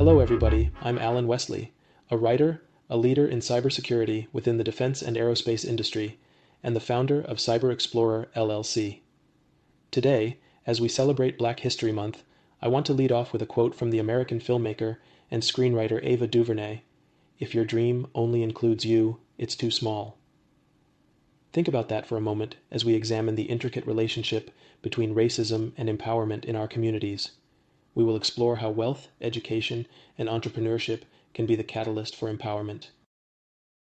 Hello everybody, I'm Alan Westley, a writer, a leader in cybersecurity within the defense and aerospace industry, and the founder of Cyber Explorer LLC. Today, as we celebrate Black History Month, I want to lead off with a quote from the American filmmaker and screenwriter Ava DuVernay: "If your dream only includes you, it's too small." Think about that for a moment as we examine the intricate relationship between racism and empowerment in our communities. We will explore how wealth, education, and entrepreneurship can be the catalyst for empowerment.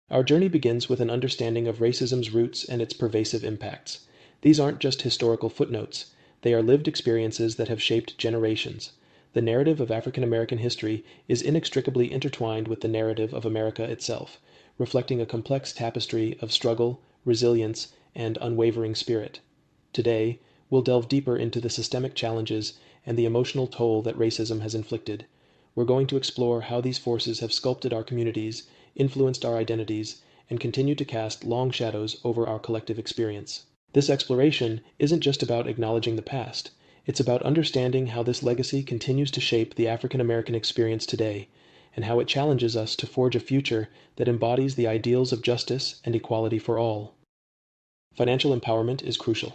Our journey begins with an understanding of racism's roots and its pervasive impacts. These aren't just historical footnotes. They are lived experiences that have shaped generations. The narrative of African American history is inextricably intertwined with the narrative of America itself, reflecting a complex tapestry of struggle, resilience, and unwavering spirit. Today, we'll delve deeper into the systemic challenges and the emotional toll that racism has inflicted. We're going to explore how these forces have sculpted our communities, influenced our identities, and continue to cast long shadows over our collective experience. This exploration isn't just about acknowledging the past. It's about understanding how this legacy continues to shape the African American experience today, and how it challenges us to forge a future that embodies the ideals of justice and equality for all. Financial empowerment is crucial.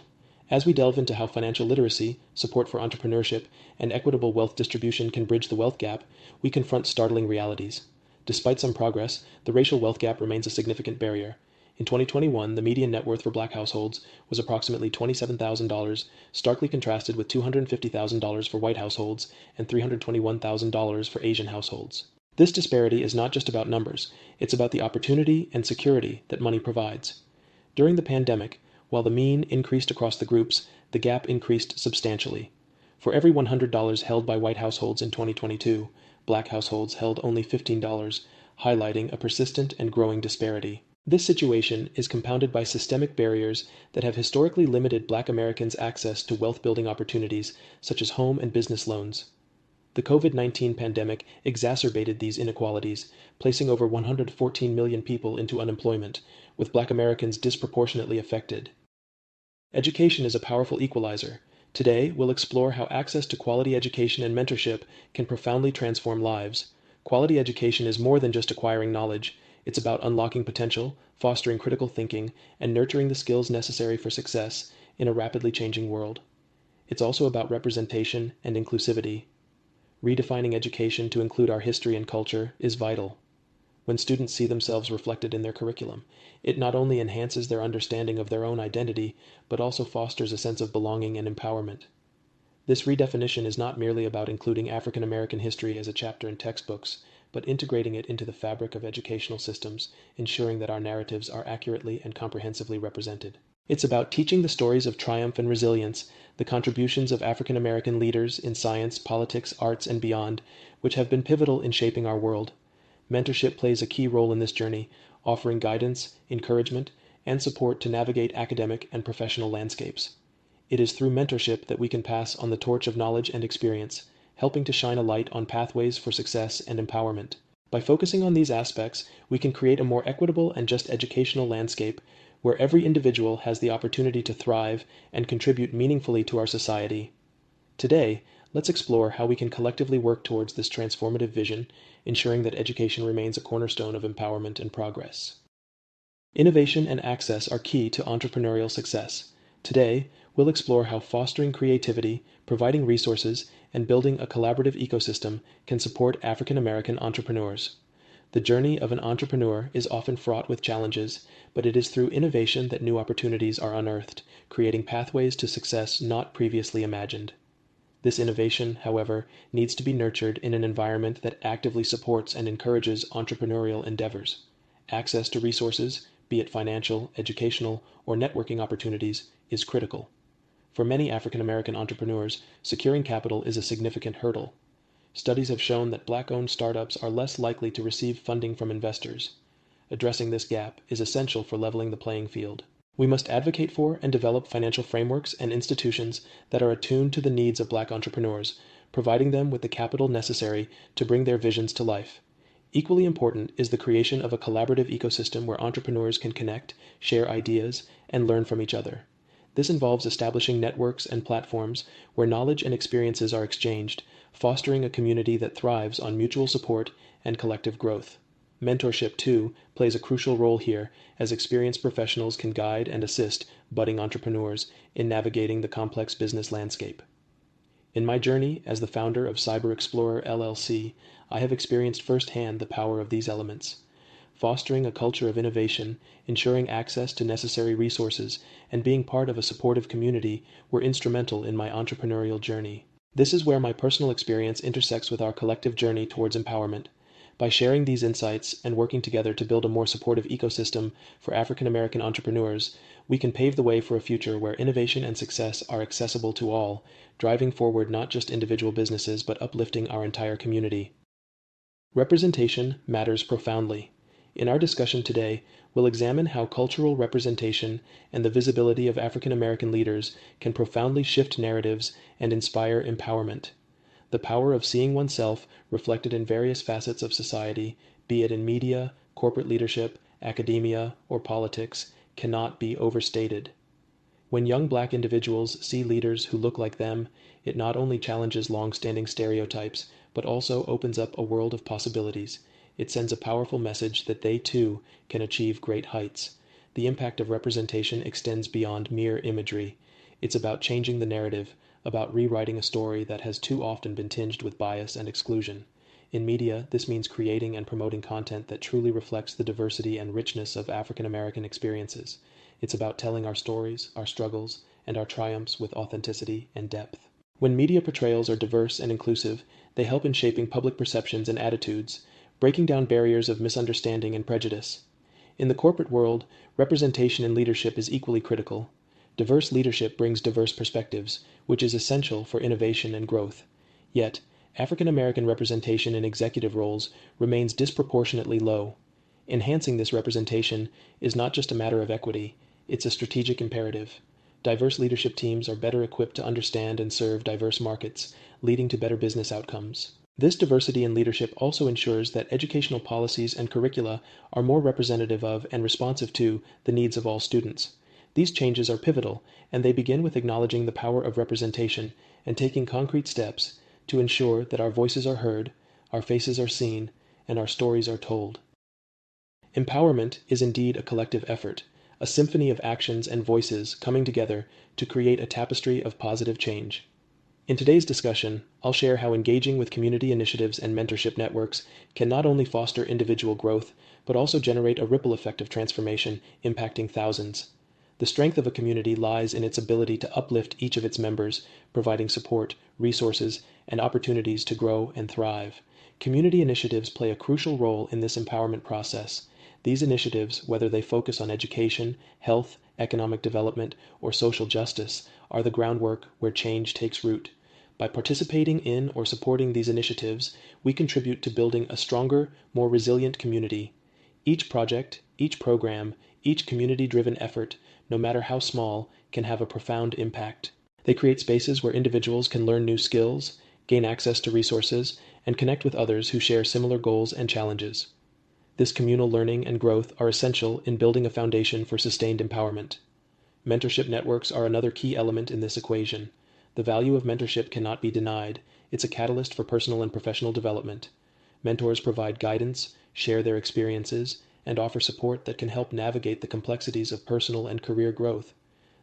As we delve into how financial literacy, support for entrepreneurship, and equitable wealth distribution can bridge the wealth gap, we confront startling realities. Despite some progress, the racial wealth gap remains a significant barrier. In 2021, the median net worth for Black households was approximately $27,000, starkly contrasted with $250,000 for white households and $321,000 for Asian households. This disparity is not just about numbers, it's about the opportunity and security that money provides. During the pandemic, while the mean increased across the groups, the gap increased substantially. For every $100 held by white households in 2022, Black households held only $15, highlighting a persistent and growing disparity. This situation is compounded by systemic barriers that have historically limited Black Americans' access to wealth-building opportunities such as home and business loans. The COVID-19 pandemic exacerbated these inequalities, placing over 114 million people into unemployment, with Black Americans disproportionately affected. Education is a powerful equalizer. Today, we'll explore how access to quality education and mentorship can profoundly transform lives. Quality education is more than just acquiring knowledge. It's about unlocking potential, fostering critical thinking, and nurturing the skills necessary for success in a rapidly changing world. It's also about representation and inclusivity. Redefining education to include our history and culture is vital. When students see themselves reflected in their curriculum, it not only enhances their understanding of their own identity, but also fosters a sense of belonging and empowerment. This redefinition is not merely about including African American history as a chapter in textbooks, but integrating it into the fabric of educational systems, ensuring that our narratives are accurately and comprehensively represented. It's about teaching the stories of triumph and resilience, the contributions of African American leaders in science, politics, arts, and beyond, which have been pivotal in shaping our world. Mentorship plays a key role in this journey, offering guidance, encouragement, and support to navigate academic and professional landscapes. It is through mentorship that we can pass on the torch of knowledge and experience, helping to shine a light on pathways for success and empowerment. By focusing on these aspects, we can create a more equitable and just educational landscape where every individual has the opportunity to thrive and contribute meaningfully to our society. Today, let's explore how we can collectively work towards this transformative vision, ensuring that education remains a cornerstone of empowerment and progress. Innovation and access are key to entrepreneurial success. Today, we'll explore how fostering creativity, providing resources, and building a collaborative ecosystem can support African American entrepreneurs. The journey of an entrepreneur is often fraught with challenges, but it is through innovation that new opportunities are unearthed, creating pathways to success not previously imagined. This innovation, however, needs to be nurtured in an environment that actively supports and encourages entrepreneurial endeavors. Access to resources, be it financial, educational, or networking opportunities, is critical. For many African American entrepreneurs, securing capital is a significant hurdle. Studies have shown that Black-owned startups are less likely to receive funding from investors. Addressing this gap is essential for leveling the playing field. We must advocate for and develop financial frameworks and institutions that are attuned to the needs of Black entrepreneurs, providing them with the capital necessary to bring their visions to life. Equally important is the creation of a collaborative ecosystem where entrepreneurs can connect, share ideas, and learn from each other. This involves establishing networks and platforms where knowledge and experiences are exchanged, fostering a community that thrives on mutual support and collective growth. Mentorship, too, plays a crucial role here, as experienced professionals can guide and assist budding entrepreneurs in navigating the complex business landscape. In my journey as the founder of Cyber Explorer LLC, I have experienced firsthand the power of these elements. Fostering a culture of innovation, ensuring access to necessary resources, and being part of a supportive community were instrumental in my entrepreneurial journey. This is where my personal experience intersects with our collective journey towards empowerment. By sharing these insights and working together to build a more supportive ecosystem for African American entrepreneurs, we can pave the way for a future where innovation and success are accessible to all, driving forward not just individual businesses but uplifting our entire community. Representation matters profoundly. In our discussion today, we'll examine how cultural representation and the visibility of African American leaders can profoundly shift narratives and inspire empowerment. The power of seeing oneself reflected in various facets of society, be it in media, corporate leadership, academia, or politics, cannot be overstated. When young Black individuals see leaders who look like them, it not only challenges long-standing stereotypes, but also opens up a world of possibilities. It sends a powerful message that they, too, can achieve great heights. The impact of representation extends beyond mere imagery. It's about changing the narrative, about rewriting a story that has too often been tinged with bias and exclusion. In media, this means creating and promoting content that truly reflects the diversity and richness of African American experiences. It's about telling our stories, our struggles, and our triumphs with authenticity and depth. When media portrayals are diverse and inclusive, they help in shaping public perceptions and attitudes, breaking down barriers of misunderstanding and prejudice. In the corporate world, representation in leadership is equally critical. Diverse leadership brings diverse perspectives, which is essential for innovation and growth. Yet, African American representation in executive roles remains disproportionately low. Enhancing this representation is not just a matter of equity, it's a strategic imperative. Diverse leadership teams are better equipped to understand and serve diverse markets, leading to better business outcomes. This diversity in leadership also ensures that educational policies and curricula are more representative of and responsive to the needs of all students. These changes are pivotal, and they begin with acknowledging the power of representation and taking concrete steps to ensure that our voices are heard, our faces are seen, and our stories are told. Empowerment is indeed a collective effort, a symphony of actions and voices coming together to create a tapestry of positive change. In today's discussion, I'll share how engaging with community initiatives and mentorship networks can not only foster individual growth, but also generate a ripple effect of transformation impacting thousands. The strength of a community lies in its ability to uplift each of its members, providing support, resources, and opportunities to grow and thrive. Community initiatives play a crucial role in this empowerment process. These initiatives, whether they focus on education, health, economic development, or social justice, are the groundwork where change takes root. By participating in or supporting these initiatives, we contribute to building a stronger, more resilient community. Each project, each program, each community-driven effort, no matter how small, can have a profound impact. They create spaces where individuals can learn new skills, gain access to resources, and connect with others who share similar goals and challenges. This communal learning and growth are essential in building a foundation for sustained empowerment. Mentorship networks are another key element in this equation. The value of mentorship cannot be denied. It's a catalyst for personal and professional development. Mentors provide guidance, share their experiences, and offer support that can help navigate the complexities of personal and career growth.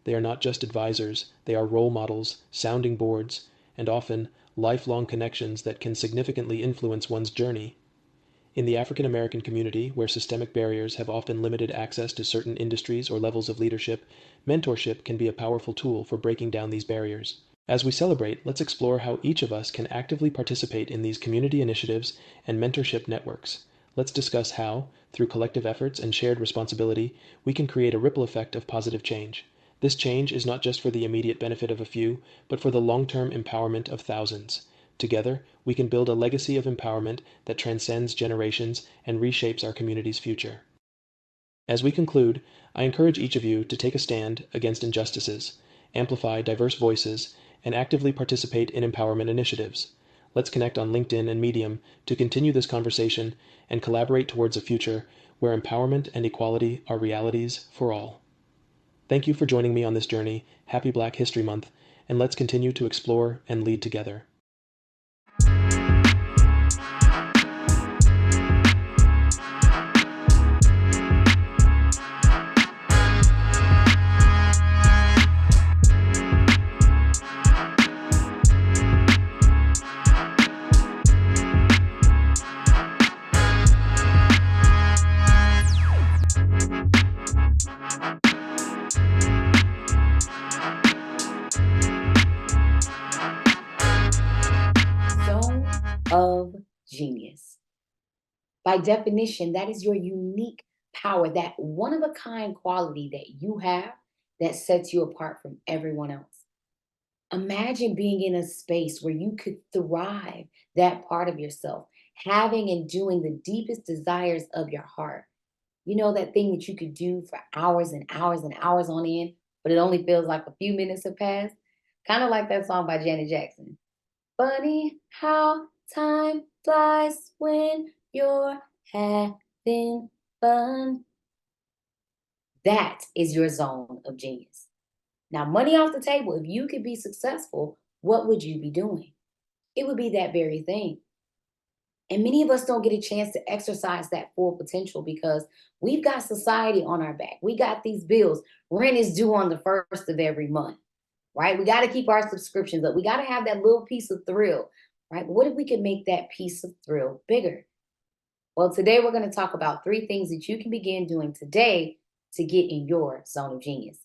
They are not just advisors, they are role models, sounding boards, and often lifelong connections that can significantly influence one's journey. In the African American community, where systemic barriers have often limited access to certain industries or levels of leadership, mentorship can be a powerful tool for breaking down these barriers. As we celebrate, let's explore how each of us can actively participate in these community initiatives and mentorship networks. Let's discuss how, through collective efforts and shared responsibility, we can create a ripple effect of positive change. This change is not just for the immediate benefit of a few, but for the long-term empowerment of thousands. Together, we can build a legacy of empowerment that transcends generations and reshapes our community's future. As we conclude, I encourage each of you to take a stand against injustices, amplify diverse voices, and actively participate in empowerment initiatives. Let's connect on LinkedIn and Medium to continue this conversation and collaborate towards a future where empowerment and equality are realities for all. Thank you for joining me on this journey. Happy Black History Month, and let's continue to explore and lead together. Of genius. By definition, that is your unique power, that one-of-a-kind quality that you have that sets you apart from everyone else. Imagine being in a space where you could thrive that part of yourself, having and doing the deepest desires of your heart. You know, that thing that you could do for hours and hours and hours on end, but it only feels like a few minutes have passed. Kind of like that song by Janet Jackson. Funny how time flies when you're having fun. That is your zone of genius. Now, money off the table, if you could be successful, what would you be doing? It would be that very thing. And many of us don't get a chance to exercise that full potential because we've got society on our back. We got these bills. Rent is due on the first of every month, right? We got to keep our subscriptions up. We got to have that little piece of thrill, right? But what if we could make that piece of thrill bigger? Well, today we're going to talk about 3 things that you can begin doing today to get in your zone of genius.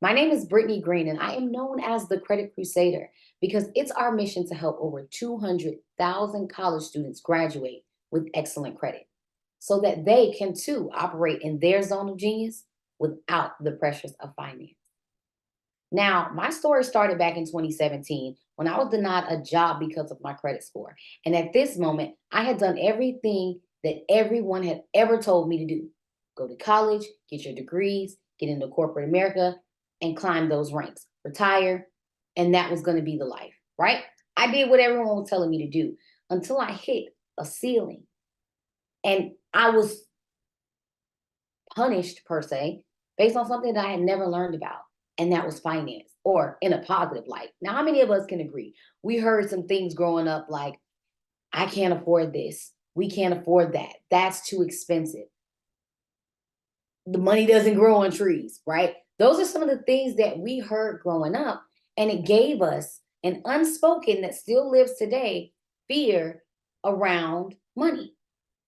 My name is Brittany Greene, and I am known as the Credit Crusader because it's our mission to help over 200,000 college students graduate with excellent credit so that they can too operate in their zone of genius without the pressures of finance. Now, my story started back in 2017 when I was denied a job because of my credit score. And at this moment, I had done everything that everyone had ever told me to do. Go to college, get your degrees, get into corporate America, and climb those ranks, retire, and that was going to be the life, right? I did what everyone was telling me to do until I hit a ceiling. And I was punished, per se, based on something that I had never learned about, and that was finance, or in a positive light. Now, how many of us can agree? We heard some things growing up like, I can't afford this. We can't afford that. That's too expensive. The money doesn't grow on trees, right? Those are some of the things that we heard growing up, and it gave us an unspoken that still lives today, fear around money.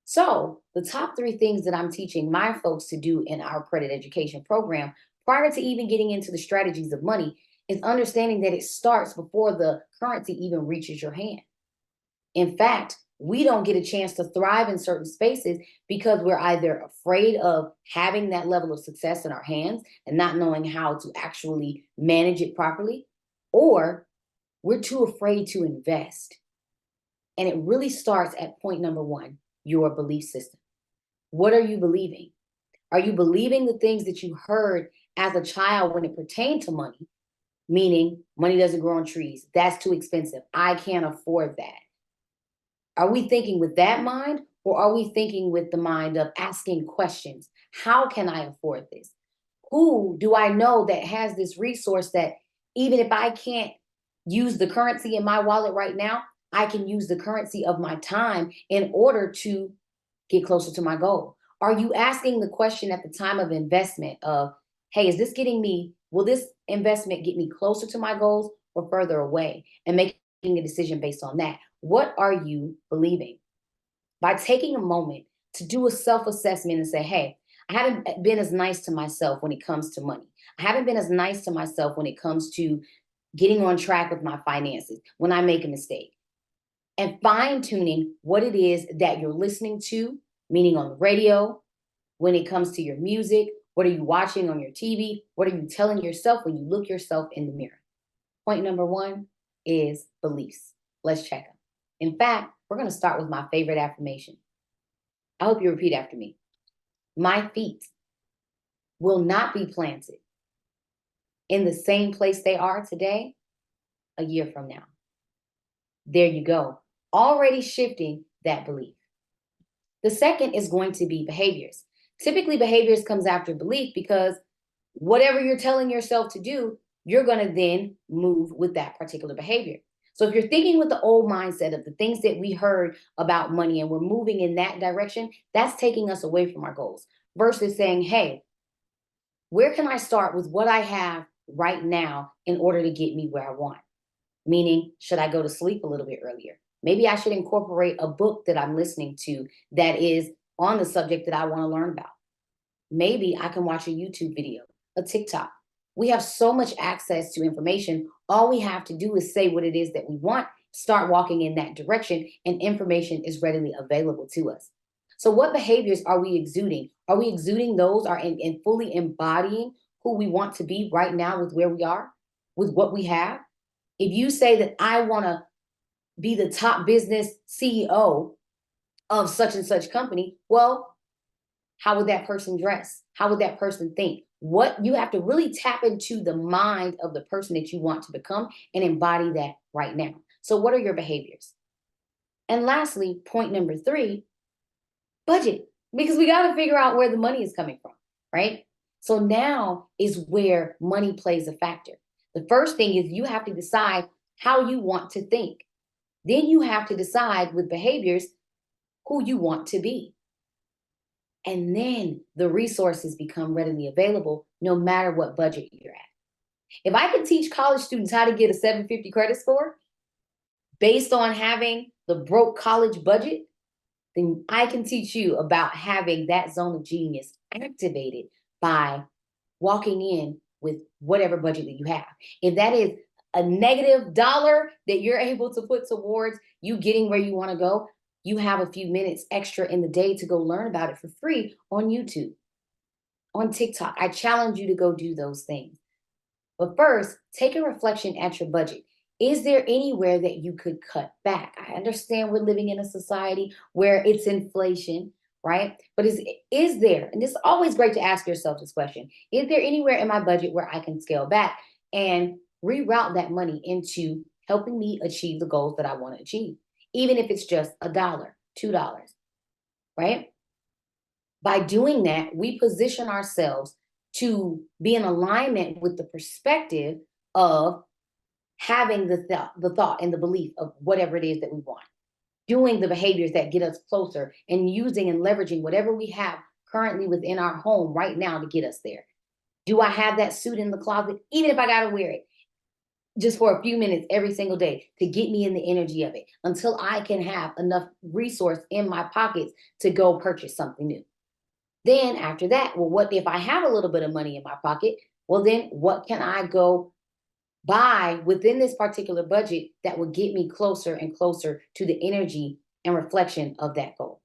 So the top 3 things that I'm teaching my folks to do in our credit education program prior to even getting into the strategies of money is understanding that it starts before the currency even reaches your hand. In fact, we don't get a chance to thrive in certain spaces because we're either afraid of having that level of success in our hands and not knowing how to actually manage it properly, or we're too afraid to invest. And it really starts at point number 1, your belief system. What are you believing? Are you believing the things that you heard as a child when it pertained to money? Meaning, money doesn't grow on trees. That's too expensive. I can't afford that. Are we thinking with that mind, or are we thinking with the mind of asking questions? How can I afford this? Who do I know that has this resource that even if I can't use the currency in my wallet right now, I can use the currency of my time in order to get closer to my goal? Are you asking the question at the time of investment of, hey, will this investment get me closer to my goals or further away? And making a decision based on that. What are you believing? By taking a moment to do a self-assessment and say, hey, I haven't been as nice to myself when it comes to money. I haven't been as nice to myself when it comes to getting on track with my finances when I make a mistake, and fine-tuning what it is that you're listening to, meaning on the radio, when it comes to your music, what are you watching on your TV, what are you telling yourself when you look yourself in the mirror. Point number 1 is beliefs. Let's check them. In fact, we're going to start with my favorite affirmation. I hope you repeat after me. My feet will not be planted in the same place they are today a year from now. There you go. Already shifting that belief. The second is going to be behaviors. Typically, behaviors comes after belief because whatever you're telling yourself to do, you're going to then move with that particular behavior. So if you're thinking with the old mindset of the things that we heard about money and we're moving in that direction, that's taking us away from our goals versus saying, hey, where can I start with what I have right now in order to get me where I want? Meaning, should I go to sleep a little bit earlier? Maybe I should incorporate a book that I'm listening to that is on the subject that I want to learn about. Maybe I can watch a YouTube video, a TikTok. We have so much access to information. All we have to do is say what it is that we want, start walking in that direction, and information is readily available to us. So what behaviors are we exuding? Are we exuding those and fully embodying who we want to be right now with where we are, with what we have? If you say that I want to be the top business CEO of such and such company, well, how would that person dress? How would that person think? What you have to really tap into the mind of the person that you want to become and embody that right now. So what are your behaviors? And lastly, point number 3, budget, because we got to figure out where the money is coming from, right? So now is where money plays a factor. The first thing is you have to decide how you want to think. Then you have to decide with behaviors who you want to be. And then the resources become readily available no matter what budget you're at. If I can teach college students how to get a 750 credit score based on having the broke college budget, then I can teach you about having that zone of genius activated by walking in with whatever budget that you have. If that is a negative dollar that you're able to put towards you getting where you want to go, you have a few minutes extra in the day to go learn about it for free on YouTube, on TikTok. I challenge you to go do those things. But first, take a reflection at your budget. Is there anywhere that you could cut back? I understand we're living in a society where it's inflation, right? But is there, and it's always great to ask yourself this question, is there anywhere in my budget where I can scale back and reroute that money into helping me achieve the goals that I want to achieve? Even if it's just $1, $2, right? By doing that, we position ourselves to be in alignment with the perspective of having the thought and the belief of whatever it is that we want, doing the behaviors that get us closer and using and leveraging whatever we have currently within our home right now to get us there. Do I have that suit in the closet, even if I got to wear it just for a few minutes every single day to get me in the energy of it until I can have enough resource in my pockets to go purchase something new? Then after that, well, what if I have a little bit of money in my pocket? Well, then what can I go buy within this particular budget that will get me closer and closer to the energy and reflection of that goal?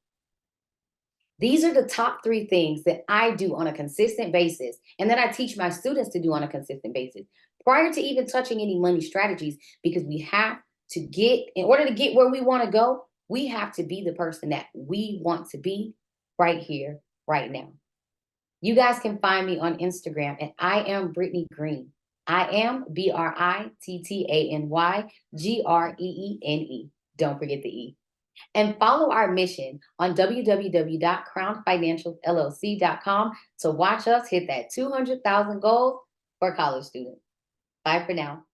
These are the top 3 things that I do on a consistent basis and that I teach my students to do on a consistent basis prior to even touching any money strategies, because we have to in order to get where we want to go, we have to be the person that we want to be right here, right now. You guys can find me on Instagram at I am Brittany Greene. I am BRITTANY Don't forget the E. And follow our mission on www.crownfinancialllc.com to watch us hit that 200,000 goal for college students. Bye for now.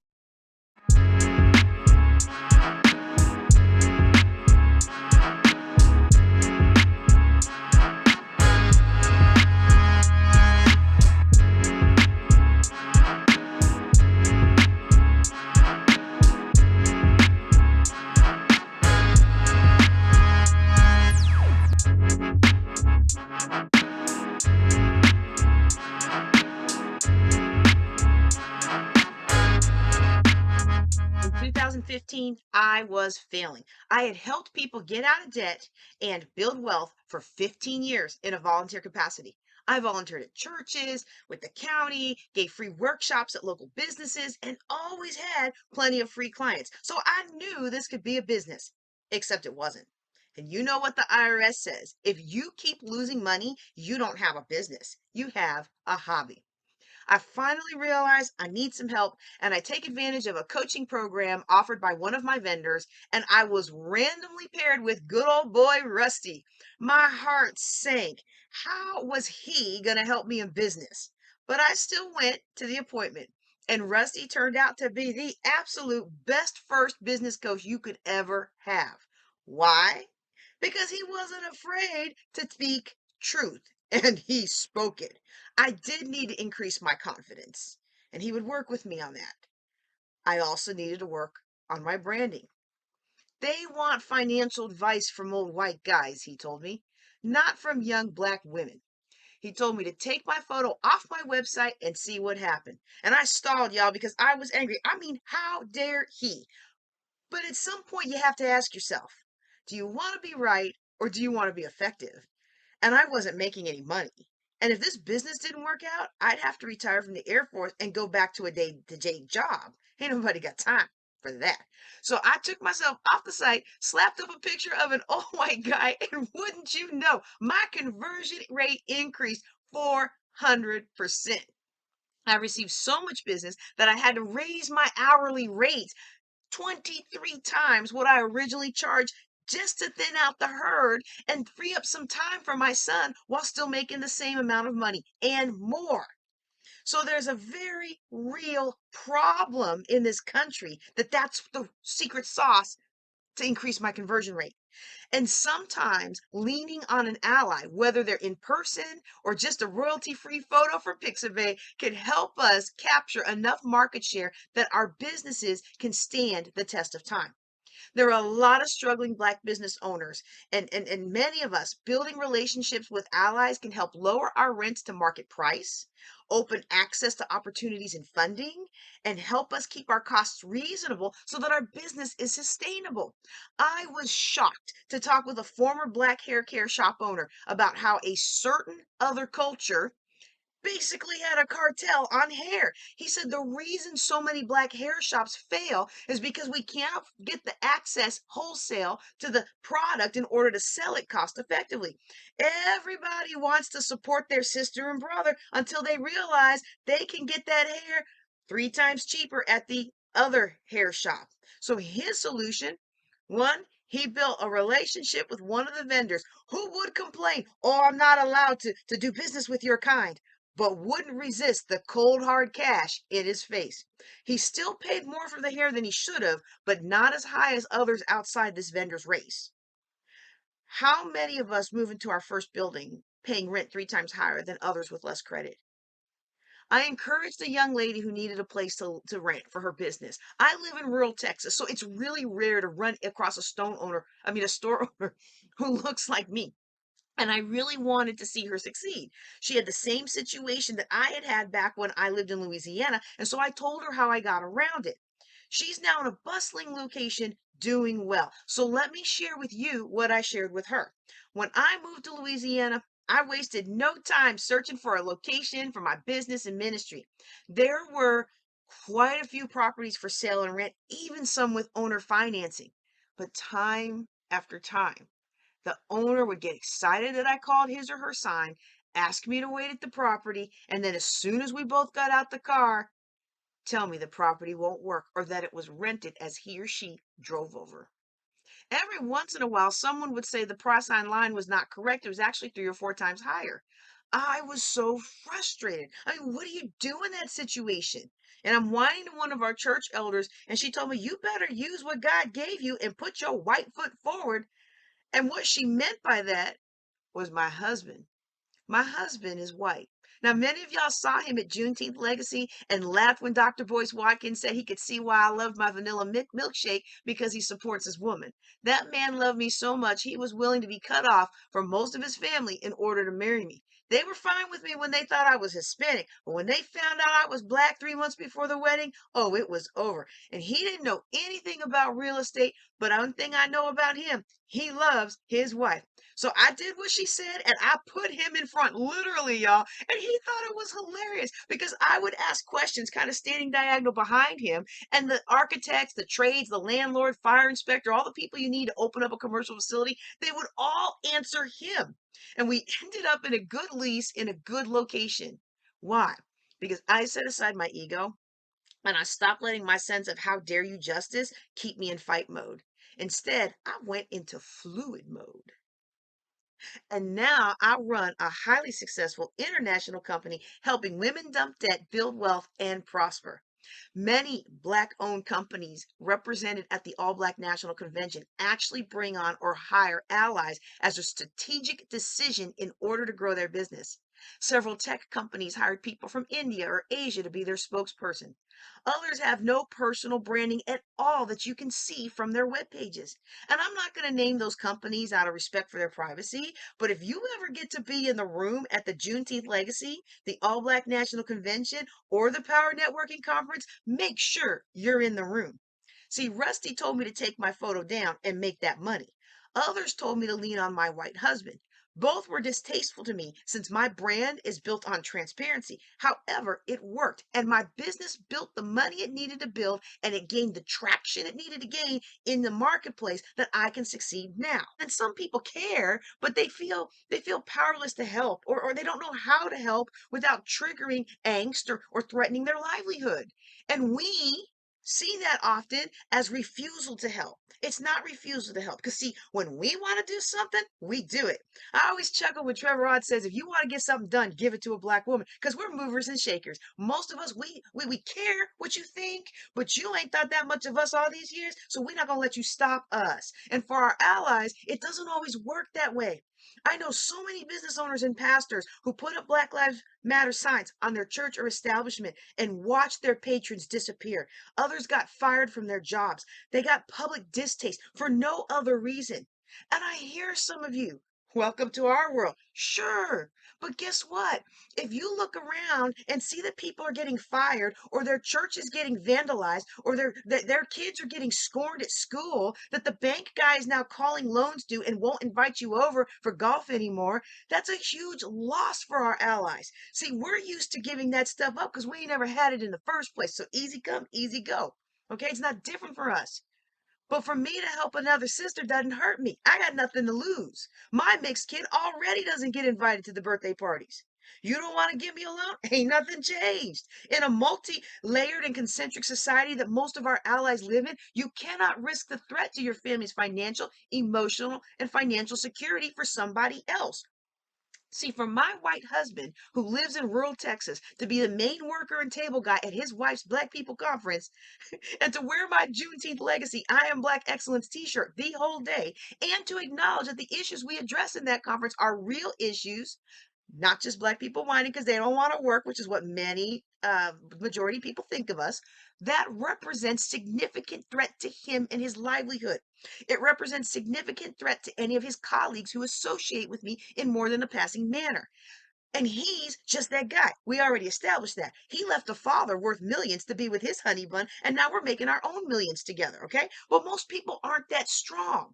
2015, I was failing. I had helped people get out of debt and build wealth for 15 years in a volunteer capacity. I volunteered at churches, with the county, gave free workshops at local businesses, and always had plenty of free clients. So I knew this could be a business, except it wasn't. And you know what the IRS says? If you keep losing money, you don't have a business, you have a hobby. I finally realized I need some help, and I take advantage of a coaching program offered by one of my vendors, and I was randomly paired with good old boy Rusty. My heart sank. How was he going to help me in business? But I still went to the appointment, and Rusty turned out to be the absolute best first business coach you could ever have. Why? Because he wasn't afraid to speak truth, and he spoke it. I did need to increase my confidence, and he would work with me on that. I also needed to work on my branding. They want financial advice from old white guys, he told me, not from young black women. He told me to take my photo off my website and see what happened. And I stalled, y'all, because I was angry. I mean, how dare he? But at some point, you have to ask yourself, do you want to be right or do you want to be effective? And I wasn't making any money. And if this business didn't work out, I'd have to retire from the Air Force and go back to a day-to-day job. Ain't nobody got time for that. So I took myself off the site, slapped up a picture of an old white guy, and wouldn't you know, my conversion rate increased 400%. I received so much business that I had to raise my hourly rate 23 times what I originally charged just to thin out the herd and free up some time for my son while still making the same amount of money and more. So there's a very real problem in this country that's the secret sauce to increase my conversion rate. And sometimes leaning on an ally, whether they're in person or just a royalty-free photo from Pixabay, can help us capture enough market share that our businesses can stand the test of time. There are a lot of struggling Black business owners, and many of us building relationships with allies can help lower our rents to market price, open access to opportunities and funding, and help us keep our costs reasonable so that our business is sustainable. I was shocked to talk with a former Black hair care shop owner about how a certain other culture basically had a cartel on hair. He said the reason so many black hair shops fail is because we can't get the access wholesale to the product in order to sell it cost effectively. Everybody wants to support their sister and brother until they realize they can get that hair 3 times cheaper at the other hair shop. So his solution, one, he built a relationship with one of the vendors who would complain, oh, I'm not allowed to do business with your kind, but wouldn't resist the cold hard cash in his face. He still paid more for the hair than he should have, but not as high as others outside this vendor's race. How many of us move into our first building paying rent 3 times higher than others with less credit? I encouraged a young lady who needed a place to rent for her business. I live in rural Texas, so it's really rare to run across a store owner who looks like me. And I really wanted to see her succeed. She had the same situation that I had had back when I lived in Louisiana, and so I told her how I got around it. She's now in a bustling location doing well. So let me share with you what I shared with her. When I moved to Louisiana, I wasted no time searching for a location for my business and ministry. There were quite a few properties for sale and rent, even some with owner financing. But time after time, the owner would get excited that I called his or her sign, ask me to wait at the property, and then as soon as we both got out the car, tell me the property won't work or that it was rented as he or she drove over. Every once in a while, someone would say the price online was not correct. It was actually 3 or 4 times higher. I was so frustrated. I mean, what do you do in that situation? And I'm whining to one of our church elders, and she told me, you better use what God gave you and put your white foot forward. And what she meant by that was my husband. My husband is white. Now, many of y'all saw him at Juneteenth Legacy and laughed when Dr. Boyce Watkins said he could see why I loved my vanilla milkshake because he supports his woman. That man loved me so much he was willing to be cut off from most of his family in order to marry me. They were fine with me when they thought I was Hispanic, but when they found out I was black 3 months before the wedding, oh, it was over. And he didn't know anything about real estate, but one thing I know about him, he loves his wife. So I did what she said and I put him in front, literally, y'all. And he thought it was hilarious because I would ask questions kind of standing diagonal behind him. And the architects, the trades, the landlord, fire inspector, all the people you need to open up a commercial facility, they would all answer him. And we ended up in a good lease in a good location. Why? Because I set aside my ego and I stopped letting my sense of how dare you justice keep me in fight mode. Instead, I went into fluid mode. And now I run a highly successful international company helping women dump debt, build wealth, and prosper. Many Black-owned companies represented at the All-Black National Convention actually bring on or hire allies as a strategic decision in order to grow their business. Several tech companies hired people from India or Asia to be their spokesperson. Others have no personal branding at all that you can see from their web pages. And I'm not going to name those companies out of respect for their privacy, but if you ever get to be in the room at the Juneteenth Legacy, the All Black National Convention, or the Power Networking Conference, make sure you're in the room. See, Rusty told me to take my photo down and make that money. Others told me to lean on my white husband. Both were distasteful to me since my brand is built on transparency. However, it worked, and my business built the money it needed to build, and it gained the traction it needed to gain in the marketplace that I can succeed now. And some people care, but they feel powerless to help, or they don't know how to help without triggering angst or threatening their livelihood. And we see that often as refusal to help. It's not refusal to help. Because see, when we want to do something, we do it. I always chuckle when Trevor Odd says, if you want to get something done, give it to a black woman. Because we're movers and shakers. Most of us, we care what you think, but you ain't thought that much of us all these years, so we're not going to let you stop us. And for our allies, it doesn't always work that way. I know so many business owners and pastors who put up Black Lives Matter signs on their church or establishment and watched their patrons disappear. Others got fired from their jobs. They got public distaste for no other reason. And I hear some of you, welcome to our world. Sure. But guess what? If you look around and see that people are getting fired, or their church is getting vandalized, or their kids are getting scorned at school, that the bank guy is now calling loans due and won't invite you over for golf anymore, that's a huge loss for our allies. See, we're used to giving that stuff up because we ain't never had it in the first place. So easy come, easy go. Okay, it's not different for us. But for me to help another sister doesn't hurt me. I got nothing to lose. My mixed kid already doesn't get invited to the birthday parties. You don't want to give me a loan? Ain't nothing changed. In a multi-layered and concentric society that most of our allies live in, you cannot risk the threat to your family's financial, emotional, and financial security for somebody else. See, for my white husband, who lives in rural Texas, to be the main worker and table guy at his wife's Black People Conference, and to wear my Juneteenth Legacy I Am Black Excellence t-shirt the whole day, and to acknowledge that the issues we address in that conference are real issues, not just Black people whining because they don't want to work, which is what many majority people think of us, that represents significant threat to him and his livelihood. It represents significant threat to any of his colleagues who associate with me in more than a passing manner. And he's just that guy. We already established that. He left a father worth millions to be with his honey bun, and now we're making our own millions together, okay? Well, most people aren't that strong.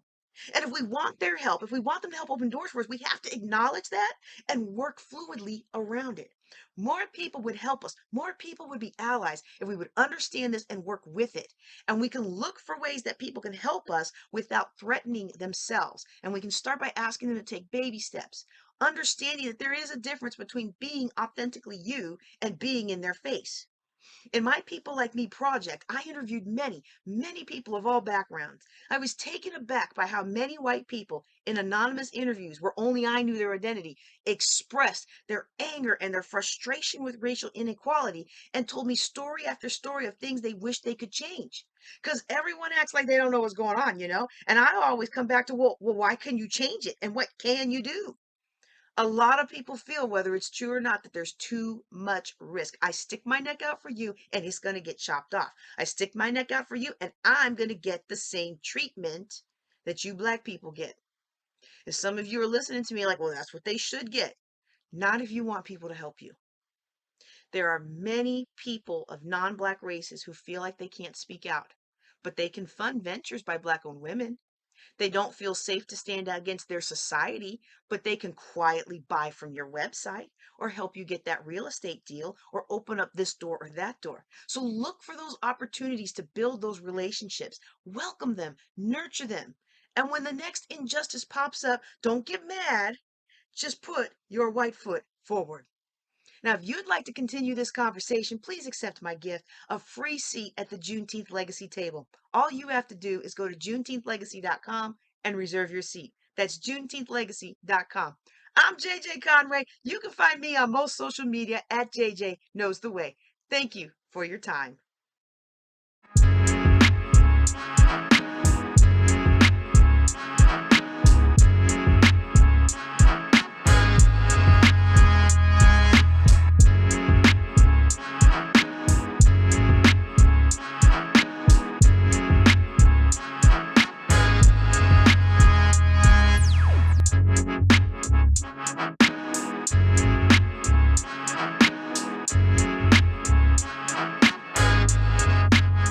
And if we want their help, if we want them to help open doors for us, we have to acknowledge that and work fluidly around it. More people would help us. More people would be allies if we would understand this and work with it. And we can look for ways that people can help us without threatening themselves. And we can start by asking them to take baby steps, understanding that there is a difference between being authentically you and being in their face. In my People Like Me project, I interviewed many, many people of all backgrounds. I was taken aback by how many white people in anonymous interviews where only I knew their identity expressed their anger and their frustration with racial inequality and told me story after story of things they wish they could change. Because everyone acts like they don't know what's going on. And I always come back to, well, why can you change it? And what can you do? A lot of people feel, whether it's true or not, that there's too much risk. I stick my neck out for you and it's going to get chopped off. I stick my neck out for you and I'm going to get the same treatment that you Black people get. If some of you are listening to me like, well, that's what they should get. Not if you want people to help you. There are many people of non-Black races who feel like they can't speak out, but they can fund ventures by Black-owned women. They don't feel safe to stand out against their society, but they can quietly buy from your website or help you get that real estate deal or open up this door or that door. So look for those opportunities to build those relationships, welcome them, nurture them. And when the next injustice pops up, don't get mad. Just put your white foot forward. Now, if you'd like to continue this conversation, please accept my gift, a free seat at the Juneteenth Legacy table. All you have to do is go to juneteenthlegacy.com and reserve your seat. That's juneteenthlegacy.com. I'm JJ Conway. You can find me on most social media at JJ Knows the Way. Thank you for your time.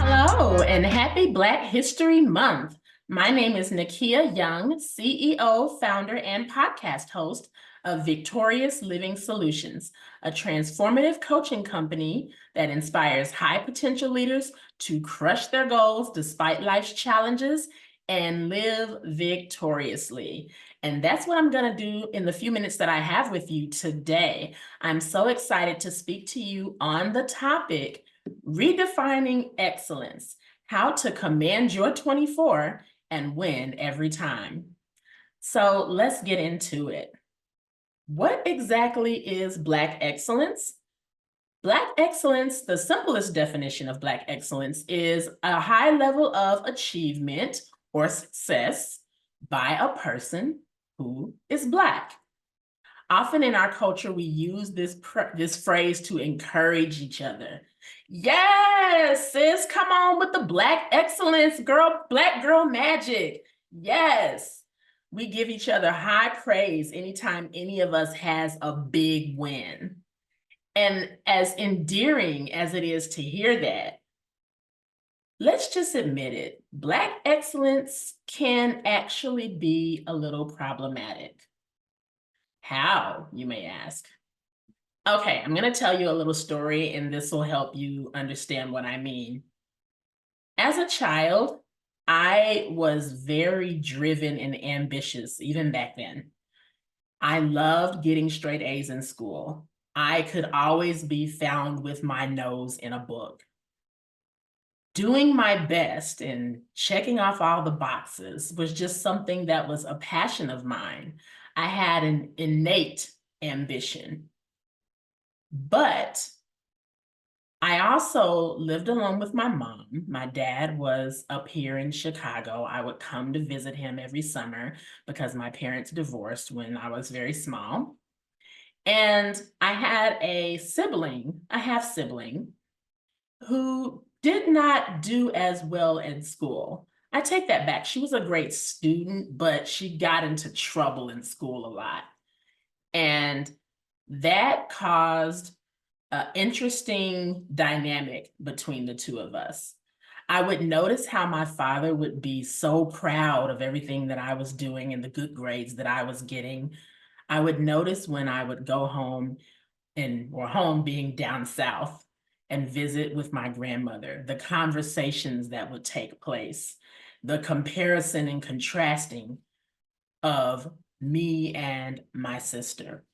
Hello, and happy Black History Month. My name is Nikeya Young, CEO, founder, and podcast host of Victorious Living Solutions, a transformative coaching company that inspires high potential leaders to crush their goals despite life's challenges and live victoriously. And that's what I'm going to do in the few minutes that I have with you today. I'm so excited to speak to you on the topic Redefining Excellence, how to command your 24 and win every time. So let's get into it. What exactly is Black excellence? Black excellence, the simplest definition of Black excellence, is a high level of achievement or success by a person who is Black. Often in our culture, we use this phrase to encourage each other. Yes, sis, come on with the Black excellence, girl, Black girl magic. Yes, we give each other high praise anytime any of us has a big win. And as endearing as it is to hear that, let's just admit it, Black excellence can actually be a little problematic. How, you may ask? Okay, I'm going to tell you a little story, and this will help you understand what I mean. As a child, I was very driven and ambitious, even back then. I loved getting straight A's in school. I could always be found with my nose in a book. Doing my best and checking off all the boxes was just something that was a passion of mine. I had an innate ambition. But I also lived alone with my mom. My dad was up here in Chicago. I would come to visit him every summer because my parents divorced when I was very small. And I had a half-sibling, who did not do as well in school. I take that back. She was a great student, but she got into trouble in school a lot. And that caused an interesting dynamic between the two of us. I would notice how my father would be so proud of everything that I was doing and the good grades that I was getting. I would notice when I would go home, or home being down south, and visit with my grandmother, the conversations that would take place, the comparison and contrasting of me and my sister.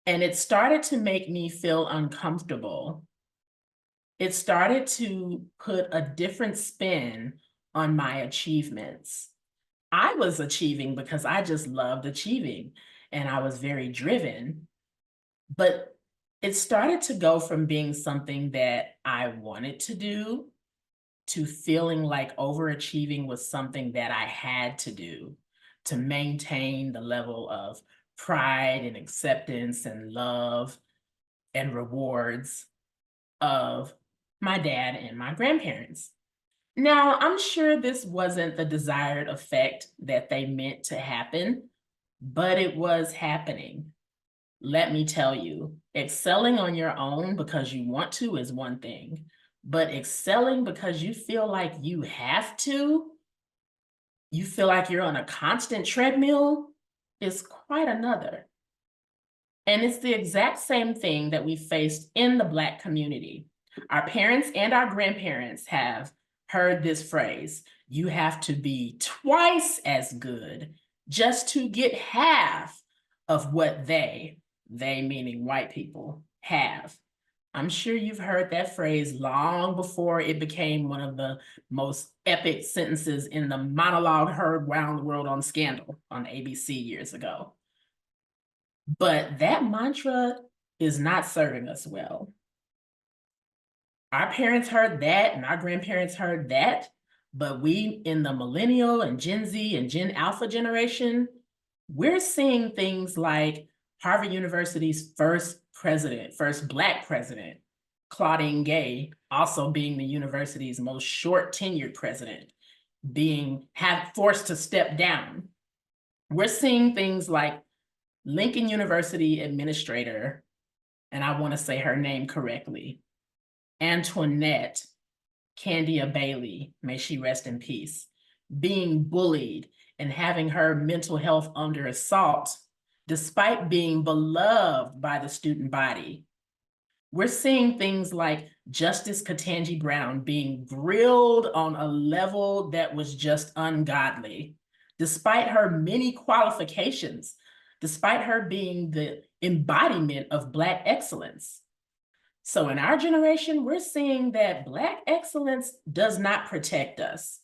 And it started to make me feel uncomfortable. It started to put a different spin on my achievements. I was achieving because I just loved achieving, and I was very driven. But it started to go from being something that I wanted to do to feeling like overachieving was something that I had to do to maintain the level of pride and acceptance and love and rewards of my dad and my grandparents. Now, I'm sure this wasn't the desired effect that they meant to happen, but it was happening. Let me tell you, excelling on your own because you want to is one thing, but excelling because you feel like you have to, you feel like you're on a constant treadmill, is quite another. And it's the exact same thing that we faced in the Black community. Our parents and our grandparents have heard this phrase, you have to be twice as good just to get half of what they meaning white people, have. I'm sure you've heard that phrase long before it became one of the most epic sentences in the monologue heard around the world on Scandal on ABC years ago. But that mantra is not serving us well. Our parents heard that and our grandparents heard that, but we in the millennial and Gen Z and Gen Alpha generation, we're seeing things like Harvard University's first Black president, Claudine Gay, also being the university's most short tenured president, being forced to step down. We're seeing things like Lincoln University administrator, and I want to say her name correctly, Antoinette Candia Bailey, may she rest in peace, being bullied and having her mental health under assault, despite being beloved by the student body. We're seeing things like Justice Ketanji Brown being grilled on a level that was just ungodly, despite her many qualifications, despite her being the embodiment of Black excellence. So in our generation, we're seeing that Black excellence does not protect us.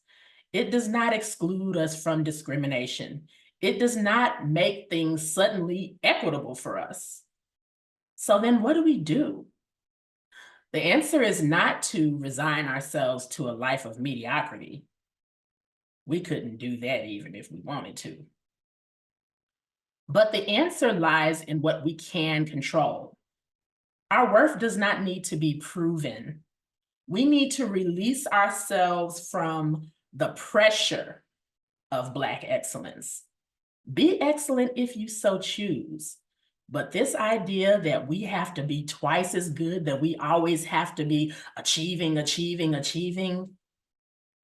It does not exclude us from discrimination. It does not make things suddenly equitable for us. So then what do? The answer is not to resign ourselves to a life of mediocrity. We couldn't do that even if we wanted to. But the answer lies in what we can control. Our worth does not need to be proven. We need to release ourselves from the pressure of Black excellence. Be excellent if you so choose. But this idea that we have to be twice as good, that we always have to be achieving,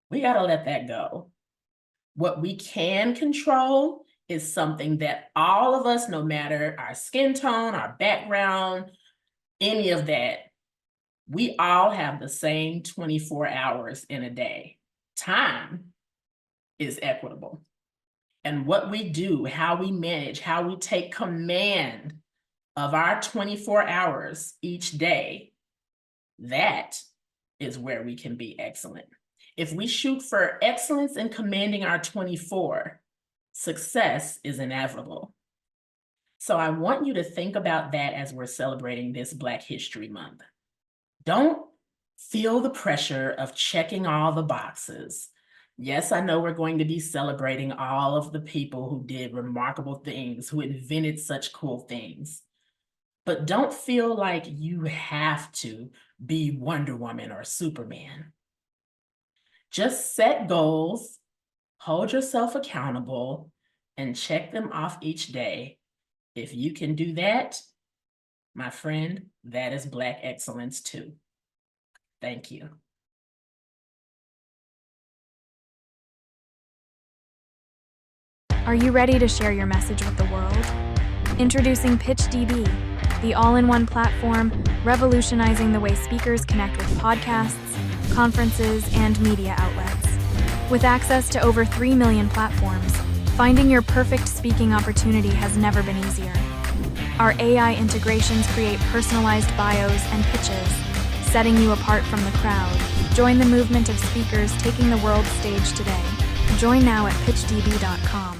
we gotta let that go. What we can control is something that all of us, no matter our skin tone, our background, any of that, we all have the same 24 hours in a day. Time is equitable. And what we do, how we manage, how we take command of our 24 hours each day, that is where we can be excellent. If we shoot for excellence in commanding our 24, success is inevitable. So I want you to think about that as we're celebrating this Black History Month. Don't feel the pressure of checking all the boxes. Yes, I know we're going to be celebrating all of the people who did remarkable things, who invented such cool things. But don't feel like you have to be Wonder Woman or Superman. Just set goals, hold yourself accountable, and check them off each day. If you can do that, my friend, that is Black excellence too. Thank you. Are you ready to share your message with the world? Introducing PitchDB, the all-in-one platform revolutionizing the way speakers connect with podcasts, conferences, and media outlets. With access to over 3 million platforms, finding your perfect speaking opportunity has never been easier. Our AI integrations create personalized bios and pitches, setting you apart from the crowd. Join the movement of speakers taking the world stage today. Join now at pitchdb.com.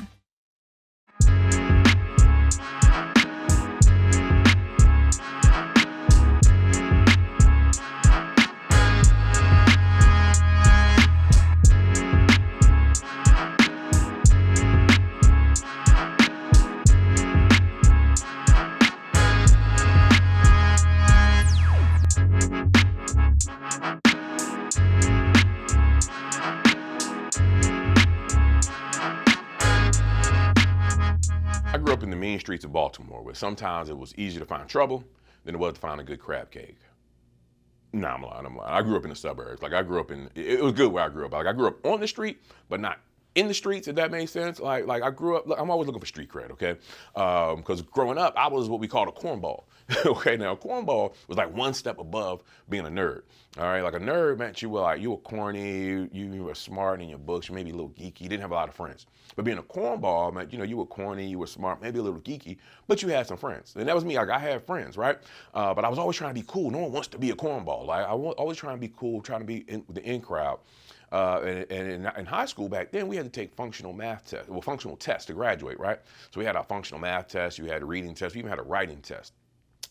main streets of Baltimore, where sometimes it was easier to find trouble than it was to find a good crab cake. Nah, I'm lying. I grew up in the suburbs. Like I grew up in, it was good where I grew up. Like I grew up on the street, but not in the streets, if that makes sense. Like I grew up, I'm always looking for street cred, okay? Because growing up, I was what we called a cornball. Okay, now a cornball was like one step above being a nerd. All right, like a nerd meant you were like, you were corny, you were smart in your books, you maybe a little geeky, you didn't have a lot of friends. But being a cornball meant, you were corny, you were smart, maybe a little geeky, but you had some friends. And that was me, like I had friends, right? But I was always trying to be cool. No one wants to be a cornball. Like I was always trying to be cool, trying to be in the in crowd. And in high school back then, we had to take functional tests to graduate, right? So we had our functional math test, you had a reading test, we even had a writing test.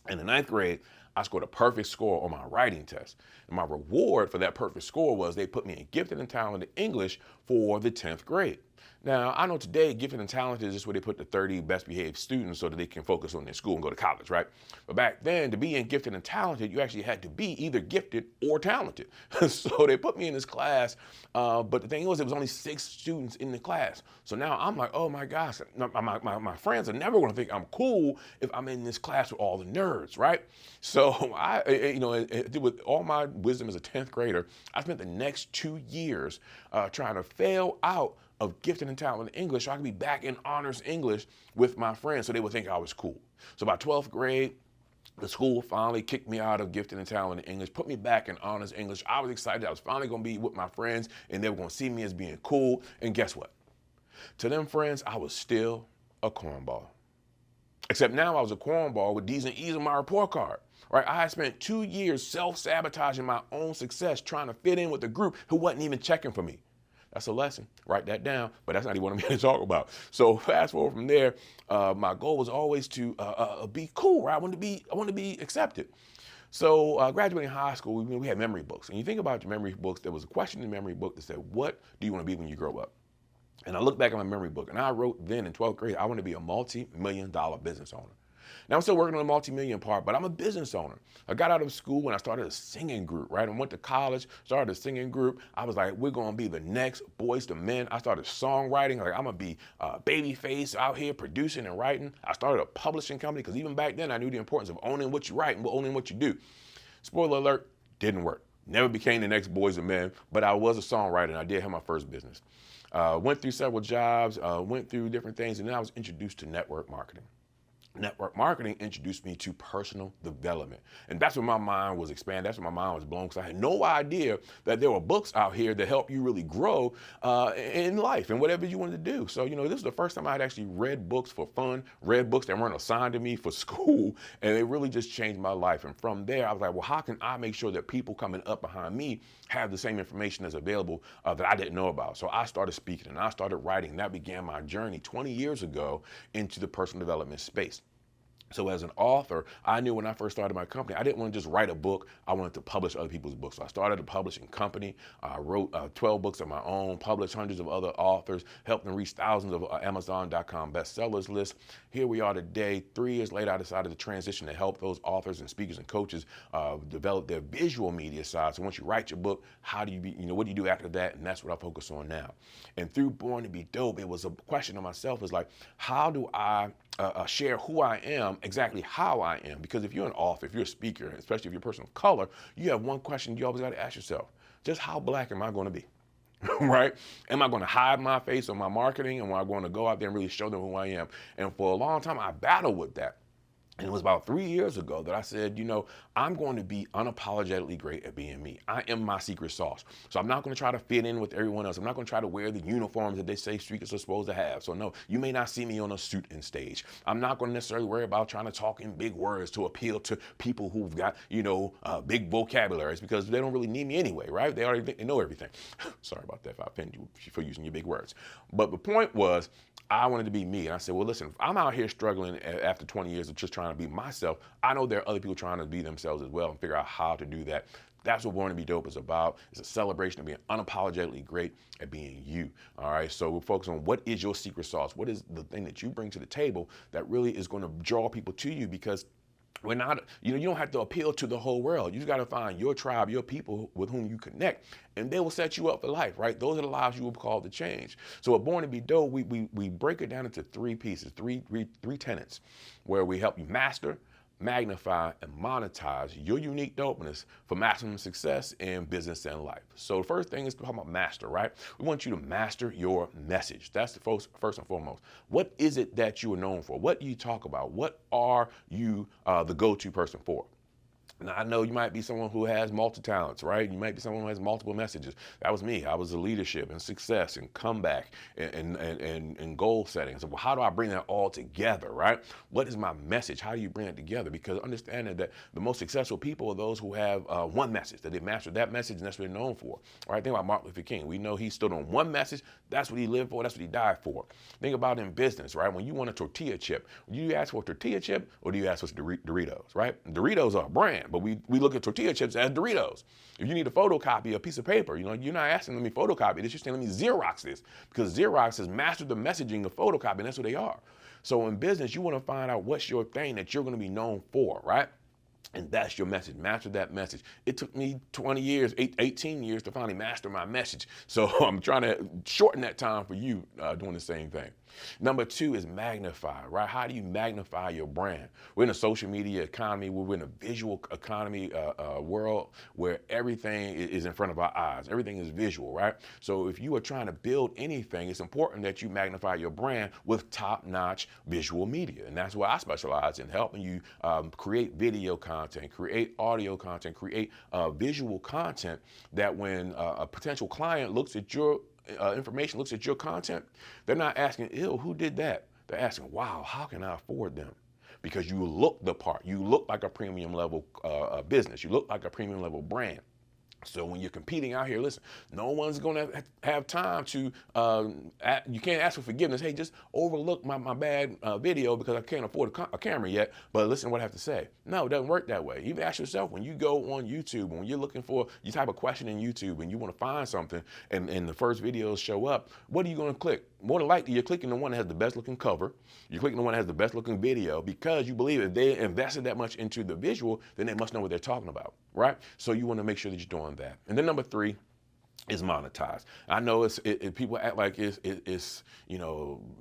In the 9th grade, I scored a perfect score on my writing test. And my reward for that perfect score was they put me in gifted and talented English for the 10th grade. Now, I know today gifted and talented is just where they put the 30 best behaved students so that they can focus on their school and go to college, right? But back then, to be in gifted and talented, you actually had to be either gifted or talented. So they put me in this class, but the thing was, there was only 6 students in the class. So now I'm like, oh my gosh, my friends are never gonna think I'm cool if I'm in this class with all the nerds, right? So with all my wisdom as a 10th grader, I spent the next 2 years trying to fail out of gifted and talented English so I could be back in honors English with my friends so they would think I was cool. So by 12th grade, the school finally kicked me out of gifted and talented English, put me back in honors English. I was excited. I was finally going to be with my friends and they were going to see me as being cool. And guess what? To them friends, I was still a cornball. Except now I was a cornball with D's and E's on my report card. Right? I had spent 2 years self-sabotaging my own success, trying to fit in with a group who wasn't even checking for me. That's a lesson. Write that down, but that's not even what I'm here to talk about. So fast forward from there, my goal was always to be cool, right? I wanted to be accepted. So graduating high school, we had memory books. And you think about your memory books, there was a question in the memory book that said, what do you want to be when you grow up? And I look back at my memory book, and I wrote then in 12th grade, I want to be a multi-million-dollar business owner. Now I'm still working on the multi-million part, but I'm a business owner. I got out of school and I started a singing group, right? I went to college, started a singing group. I was like, we're gonna be the next Boys to Men. I started songwriting, like I'm gonna be Babyface out here producing and writing. I started a publishing company because even back then I knew the importance of owning what you write and owning what you do. Spoiler alert, didn't work. Never became the next Boys to Men, but I was a songwriter and I did have my first business. Went through several jobs, went through different things, and then I was introduced to network marketing. Network marketing introduced me to personal development. And that's when my mind was expanded. That's when my mind was blown because I had no idea that there were books out here that help you really grow in life and whatever you wanted to do. So, this is the first time I had actually read books for fun, read books that weren't assigned to me for school, and it really just changed my life. And from there, I was like, well, how can I make sure that people coming up behind me have the same information that's available that I didn't know about? So I started speaking and I started writing, and that began my journey 20 years ago into the personal development space. So as an author, I knew when I first started my company, I didn't want to just write a book. I wanted to publish other people's books. So I started a publishing company. I wrote 12 books of my own, published hundreds of other authors, helped them reach thousands of Amazon.com bestsellers lists. Here we are today. 3 years later, I decided to transition to help those authors and speakers and coaches develop their visual media side. So once you write your book, how do you what do you do after that? And that's what I focus on now. And through Born to Be Dope, it was a question to myself, is like, how do I share who I am, exactly how I am? Because if you're an author, if you're a speaker, especially if you're a person of color, you have one question you always got to ask yourself: just how black am I going to be? Right? Am I going to hide my face on my marketing, and am I going to go out there and really show them who I am? And for a long time, I battled with that. And it was about 3 years ago that I said, I'm going to be unapologetically great at being me. I am my secret sauce. So I'm not going to try to fit in with everyone else. I'm not going to try to wear the uniforms that they say streakers are supposed to have. So no, you may not see me on a suit and stage. I'm not going to necessarily worry about trying to talk in big words to appeal to people who've got, big vocabularies, because they don't really need me anyway, right? They already think they know everything. Sorry about that if I offend you for using your big words. But the point was, I wanted to be me. And I said, well, listen, if I'm out here struggling after 20 years of just trying to be myself, I know there are other people trying to be themselves as well and figure out how to do that. That's what Born to Be Dope is about. It's a celebration of being unapologetically great at being you. All right. So we're focused on what is your secret sauce? What is the thing that you bring to the table that really is going to draw people to you? Because We're not, you don't have to appeal to the whole world. You just got to find your tribe, your people with whom you connect, and they will set you up for life, right? Those are the lives you will call to change. So at Born to Be Dope, we break it down into three pieces, three tenets, where we help you master, magnify, and monetize your unique dopeness for maximum success in business and life. So the first thing is to talk about master, right? We want you to master your message. That's the first and foremost. What is it that you are known for? What do you talk about? What are you the go-to person for? Now, I know you might be someone who has multi-talents, right? You might be someone who has multiple messages. That was me. I was a leadership and success and comeback and goal setting. So how do I bring that all together, right? What is my message? How do you bring it together? Because understanding that the most successful people are those who have one message, that they mastered that message, and that's what they're known for. All right, think about Martin Luther King. We know he stood on one message. That's what he lived for. That's what he died for. Think about in business, right? When you want a tortilla chip, do you ask for a tortilla chip or do you ask for Doritos, right? Doritos are a brand, but we look at tortilla chips as Doritos. If you need a photocopy, a piece of paper, you're not asking let me photocopy this, you're saying let me Xerox this, because Xerox has mastered the messaging of photocopy, and that's what they are. So in business, you want to find out what's your thing that you're going to be known for, right? And that's your message. Master that message. It took me 20 years, 18 years to finally master my message. So I'm trying to shorten that time for you doing the same thing. Number two is magnify, right? How do you magnify your brand? We're in a social media economy. We're in a visual economy world where everything is in front of our eyes. Everything is visual, right? So if you are trying to build anything, it's important that you magnify your brand with top-notch visual media. And that's what I specialize in, helping you create video content, create audio content, create visual content that when a potential client looks at your information, looks at your content, they're not asking, ew, who did that? They're asking, wow, how can I afford them? Because you look the part. You look like a premium level business. You look like a premium level brand. So when you're competing out here, listen, no one's going to have time to, you can't ask for forgiveness. Hey, just overlook my bad video because I can't afford a camera yet, but listen to what I have to say. No, it doesn't work that way. Even ask yourself, when you go on YouTube, when you're looking for, you type a question in YouTube and you want to find something and the first videos show up, what are you going to click? More than likely, you're clicking the one that has the best looking cover. You're clicking the one that has the best looking video because you believe if they invested that much into the visual, then they must know what they're talking about, right? So you want to make sure that you're doing that. And then number three is monetize. I know people act like it's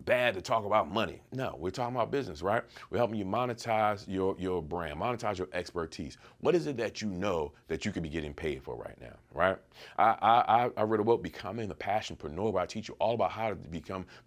bad to talk about money. No, we're talking about business, right? We're helping you monetize your brand, monetize your expertise. What is it that you know that you could be getting paid for right now, right? I read a book, Becoming the Passionpreneur, where I teach you all about how to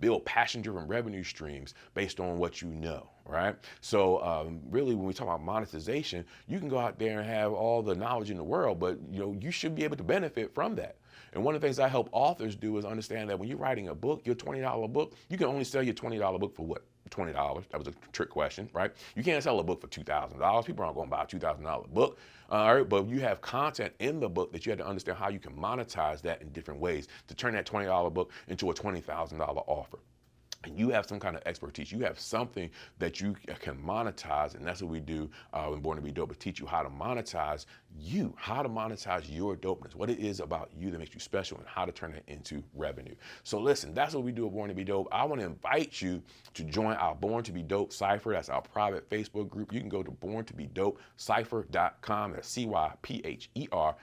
build passion-driven revenue streams based on what you know. Right? So really, when we talk about monetization, you can go out there and have all the knowledge in the world, but you should be able to benefit from that. And one of the things I help authors do is understand that when you're writing a book, your $20 book, you can only sell your $20 book for what? $20. That was a trick question, right? You can't sell a book for $2,000. People aren't going to buy a $2,000 book. All right, but you have content in the book that you have to understand how you can monetize that in different ways to turn that $20 book into a $20,000 offer. And you have some kind of expertise. You have something that you can monetize, and that's what we do in Born to Be Dope, to teach you how to monetize you, how to monetize your dopeness, what it is about you that makes you special, and how to turn it into revenue. So listen, that's what we do at Born to Be Dope. I want to invite you to join our Born to Be Dope Cypher. That's our private Facebook group. You can go to borntobedopecipher.com. That's CYPHER.com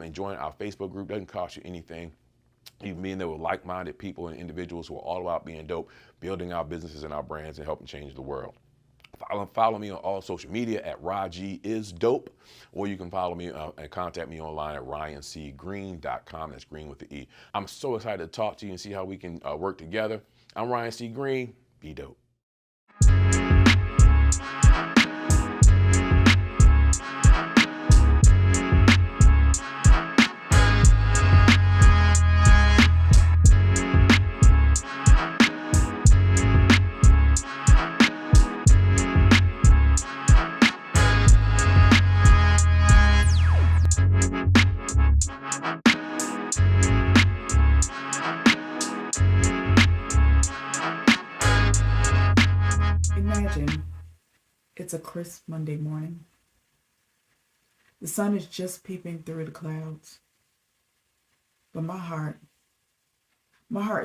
and join our Facebook group. Doesn't cost you anything. You mean there were like-minded people and individuals who are all about being dope, building our businesses and our brands and helping change the world. Follow me on all social media at RajIsDope, or you can follow me and contact me online at RyanCGreene.com. That's Greene with the E. I'm so excited to talk to you and see how we can work together. I'm Ryan C. Greene. Be dope. Imagine it's a crisp Monday morning. The sun is just peeping through the clouds. But my heart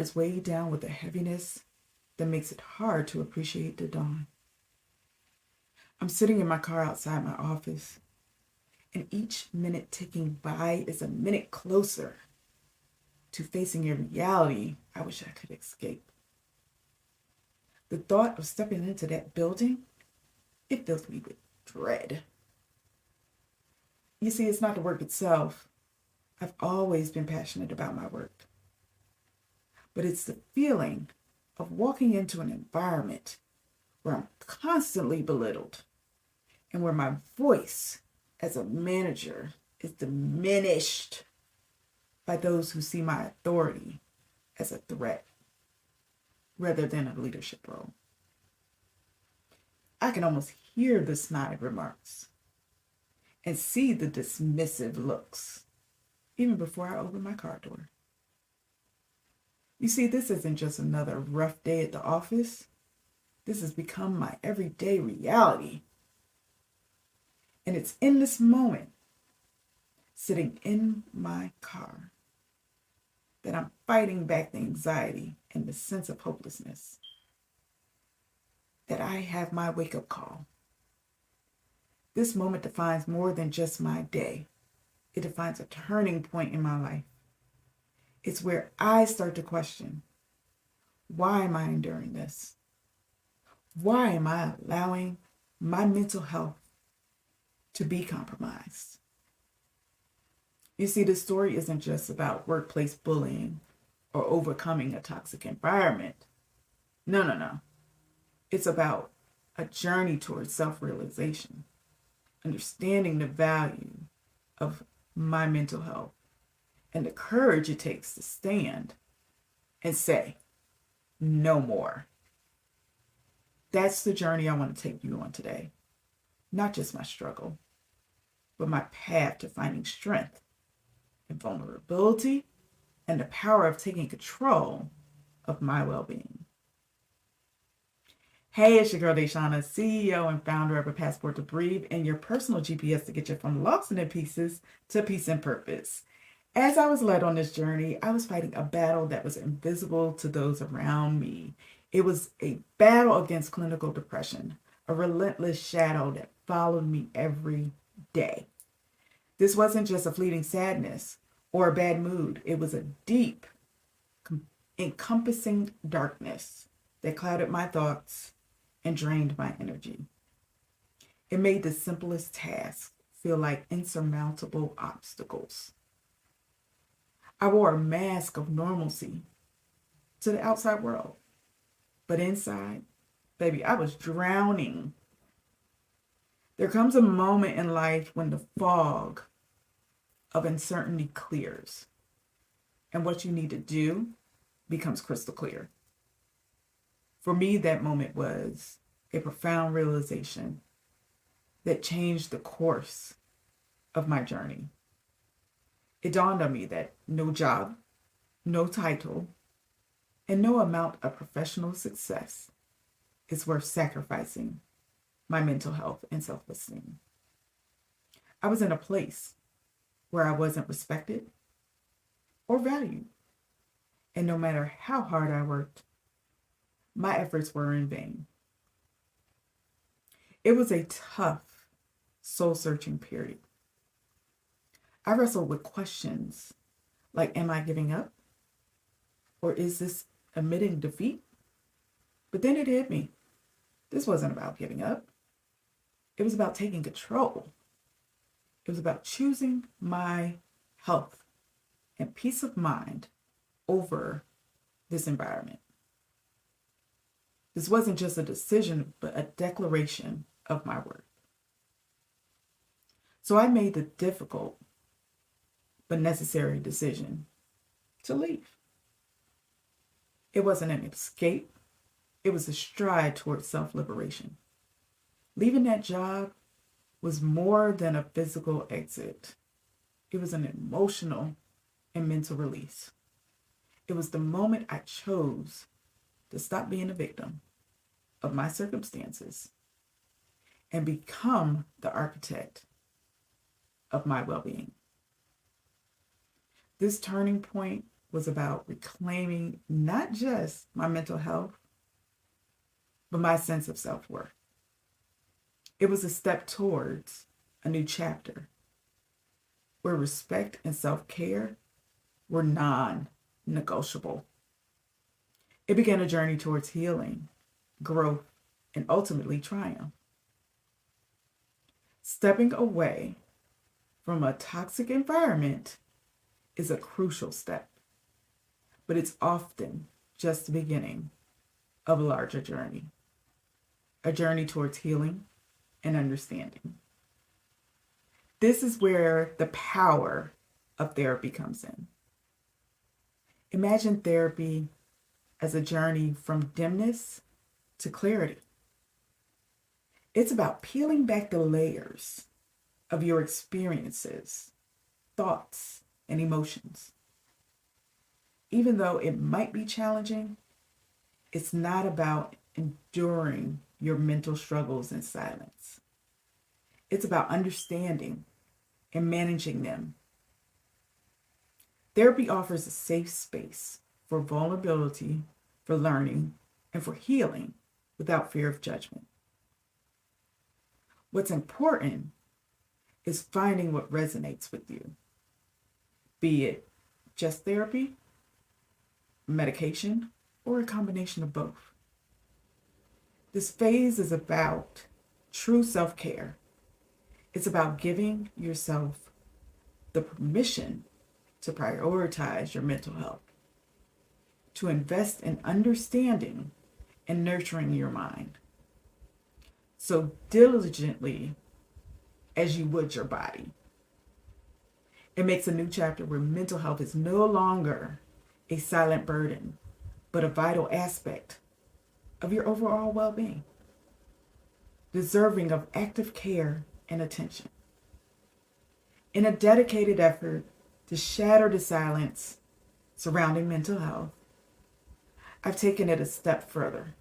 is weighed down with a heaviness that makes it hard to appreciate the dawn. I'm sitting in my car outside my office, and each minute ticking by is a minute closer to facing a reality I wish I could escape. The thought of stepping into that building, it fills me with dread. You see, it's not the work itself. I've always been passionate about my work. But it's the feeling of walking into an environment where I'm constantly belittled and where my voice as a manager is diminished by those who see my authority as a threat rather than a leadership role. I can almost hear the snide remarks and see the dismissive looks even before I open my car door. You see, this isn't just another rough day at the office. This has become my everyday reality. And it's in this moment, sitting in my car, that I'm fighting back the anxiety and the sense of hopelessness. That I have my wake-up call. This moment defines more than just my day. It defines a turning point in my life. It's where I start to question, why am I enduring this? Why am I allowing my mental health to be compromised? You see, this story isn't just about workplace bullying or overcoming a toxic environment. No. It's about a journey towards self-realization, understanding the value of my mental health, and the courage it takes to stand and say, no more. That's the journey I want to take you on today. Not just my struggle, but my path to finding strength and vulnerability and the power of taking control of my well-being. Hey, it's your girl, Deshauna, CEO and founder of A Passport to Breathe, and your personal GPS to get you from lost and in pieces to peace and purpose. As I was led on this journey, I was fighting a battle that was invisible to those around me. It was a battle against clinical depression, a relentless shadow that followed me every day. This wasn't just a fleeting sadness or a bad mood. It was a deep, encompassing darkness that clouded my thoughts and drained my energy. It made the simplest tasks feel like insurmountable obstacles. I wore a mask of normalcy to the outside world, but inside, baby, I was drowning. There comes a moment in life when the fog of uncertainty clears, and what you need to do becomes crystal clear. For me, that moment was a profound realization that changed the course of my journey. It dawned on me that no job, no title, and no amount of professional success is worth sacrificing my mental health and self-esteem. I was in a place where I wasn't respected or valued. And no matter how hard I worked, my efforts were in vain. It was a tough, soul-searching period. I wrestled with questions like, am I giving up? Or is this admitting defeat? But then it hit me. This wasn't about giving up. It was about taking control. It was about choosing my health and peace of mind over this environment. This wasn't just a decision, but a declaration of my worth. So I made the difficult but necessary decision to leave. It wasn't an escape. It was a stride towards self-liberation. Leaving that job was more than a physical exit. It was an emotional and mental release. It was the moment I chose to stop being a victim of my circumstances and become the architect of my well-being. This turning point was about reclaiming not just my mental health, but my sense of self-worth. It was a step towards a new chapter where respect and self-care were non-negotiable. It began a journey towards healing, growth, and ultimately triumph. Stepping away from a toxic environment is a crucial step, but it's often just the beginning of a larger journey, a journey towards healing and understanding. This is where the power of therapy comes in. Imagine therapy as a journey from dimness to clarity. It's about peeling back the layers of your experiences, thoughts, and emotions. Even though it might be challenging, it's not about enduring your mental struggles in silence. It's about understanding and managing them. Therapy offers a safe space for vulnerability, for learning, and for healing without fear of judgment. What's important is finding what resonates with you, be it just therapy, medication, or a combination of both. This phase is about true self-care. It's about giving yourself the permission to prioritize your mental health, to invest in understanding and nurturing your mind so diligently as you would your body. It makes a new chapter where mental health is no longer a silent burden, but a vital aspect of your overall well-being, deserving of active care and attention. In a dedicated effort to shatter the silence surrounding mental health, I've taken it a step further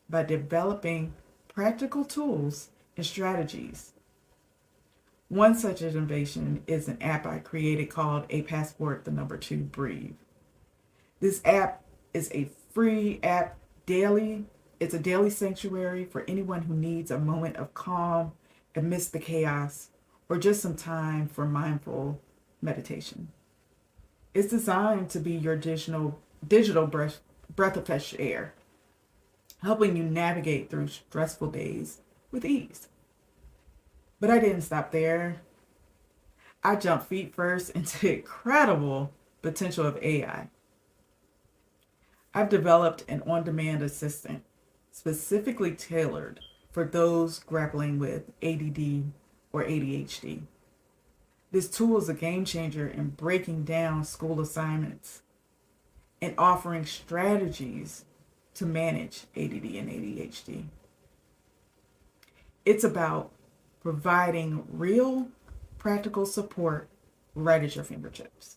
by developing practical tools and strategies. One such innovation is an app I created called A Passport, the number 2, Breathe. This app is a free app daily. It's a daily sanctuary for anyone who needs a moment of calm amidst the chaos or just some time for mindful meditation. It's designed to be your digital breath of fresh air, helping you navigate through stressful days with ease. But I didn't stop there. I jumped feet first into the incredible potential of AI. I've developed an on-demand assistant specifically tailored for those grappling with ADD or ADHD. This tool is a game changer in breaking down school assignments and offering strategies to manage ADD and ADHD. It's about providing real, practical support right at your fingertips.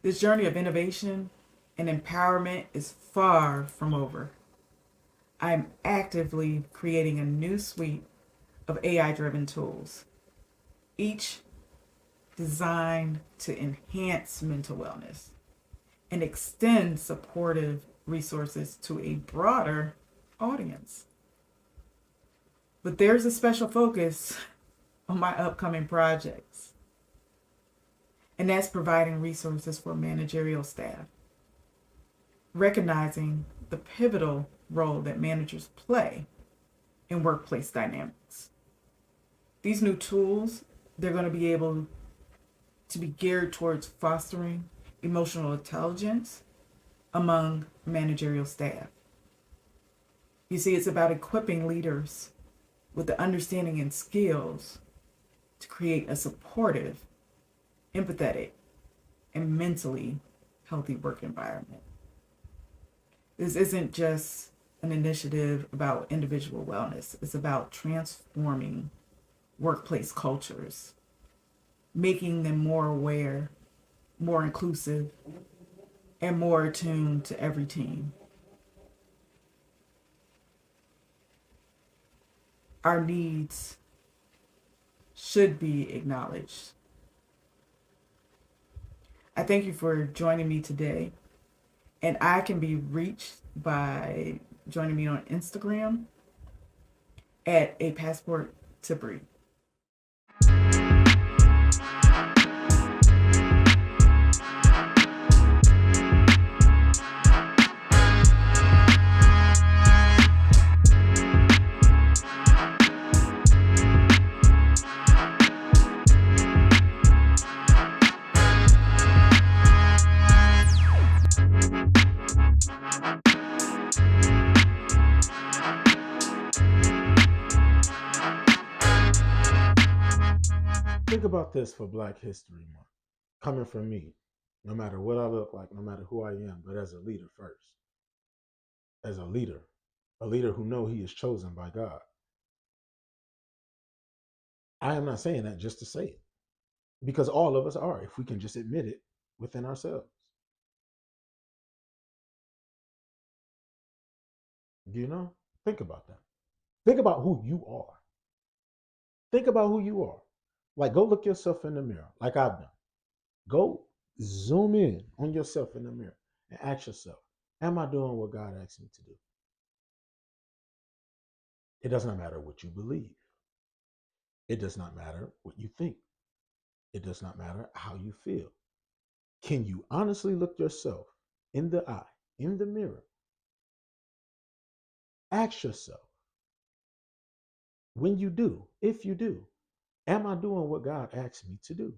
This journey of innovation and empowerment is far from over. I'm actively creating a new suite of AI-driven tools, each designed to enhance mental wellness and extend supportive resources to a broader audience. But there's a special focus on my upcoming projects, and that's providing resources for managerial staff, recognizing the pivotal role that managers play in workplace dynamics. These new tools, they're going to be able to be geared towards fostering emotional intelligence among managerial staff. You see, it's about equipping leaders with the understanding and skills to create a supportive, empathetic, and mentally healthy work environment. This isn't just an initiative about individual wellness. It's about transforming workplace cultures, making them more aware, more inclusive, and more attuned to every team. Our needs should be acknowledged. I thank you for joining me today, and I can be reached by joining me on Instagram at a passport to breathe. Think about this for Black History Month, coming from me, no matter what I look like, no matter who I am, but as a leader first. As a leader who knows he is chosen by God. I am not saying that just to say it, because all of us are, if we can just admit it within ourselves. You know, think about that. Think about who you are. Think about who you are. Like, go look yourself in the mirror, like I've done. Go zoom in on yourself in the mirror and ask yourself, am I doing what God asked me to do? It does not matter what you believe. It does not matter what you think. It does not matter how you feel. Can you honestly look yourself in the eye, in the mirror? Ask yourself, when you do, if you do, am I doing what God asked me to do?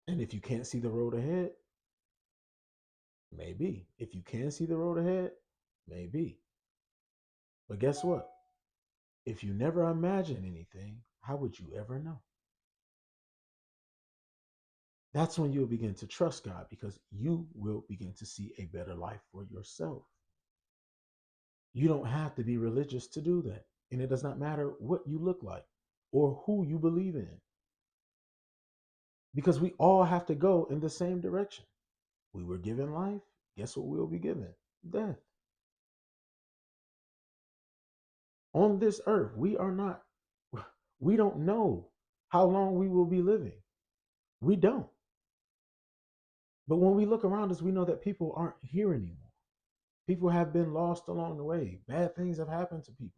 And if you can't see the road ahead, maybe. If you can see the road ahead, maybe. But guess what? If you never imagine anything, how would you ever know? That's when you'll begin to trust God, because you will begin to see a better life for yourself. You don't have to be religious to do that. And it does not matter what you look like or who you believe in, because we all have to go in the same direction. We were given life. Guess what we'll be given? Death. On this earth, we don't know how long we will be living. We don't. But when we look around us, we know that people aren't here anymore. People have been lost along the way. Bad things have happened to people.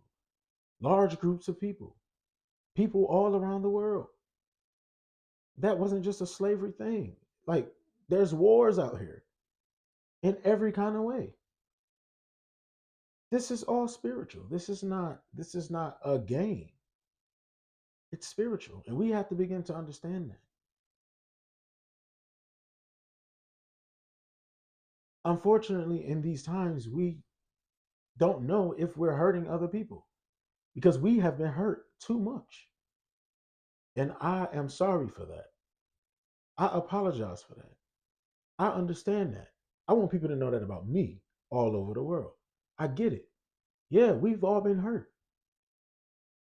Large groups of people. People all around the world. That wasn't just a slavery thing. Like, there's wars out here in every kind of way. This is all spiritual. This is not a game. It's spiritual. And we have to begin to understand that. Unfortunately, in these times, we don't know if we're hurting other people, because we have been hurt too much. And I am sorry for that. I apologize for that. I understand that. I want people to know that about me all over the world. I get it. Yeah, we've all been hurt.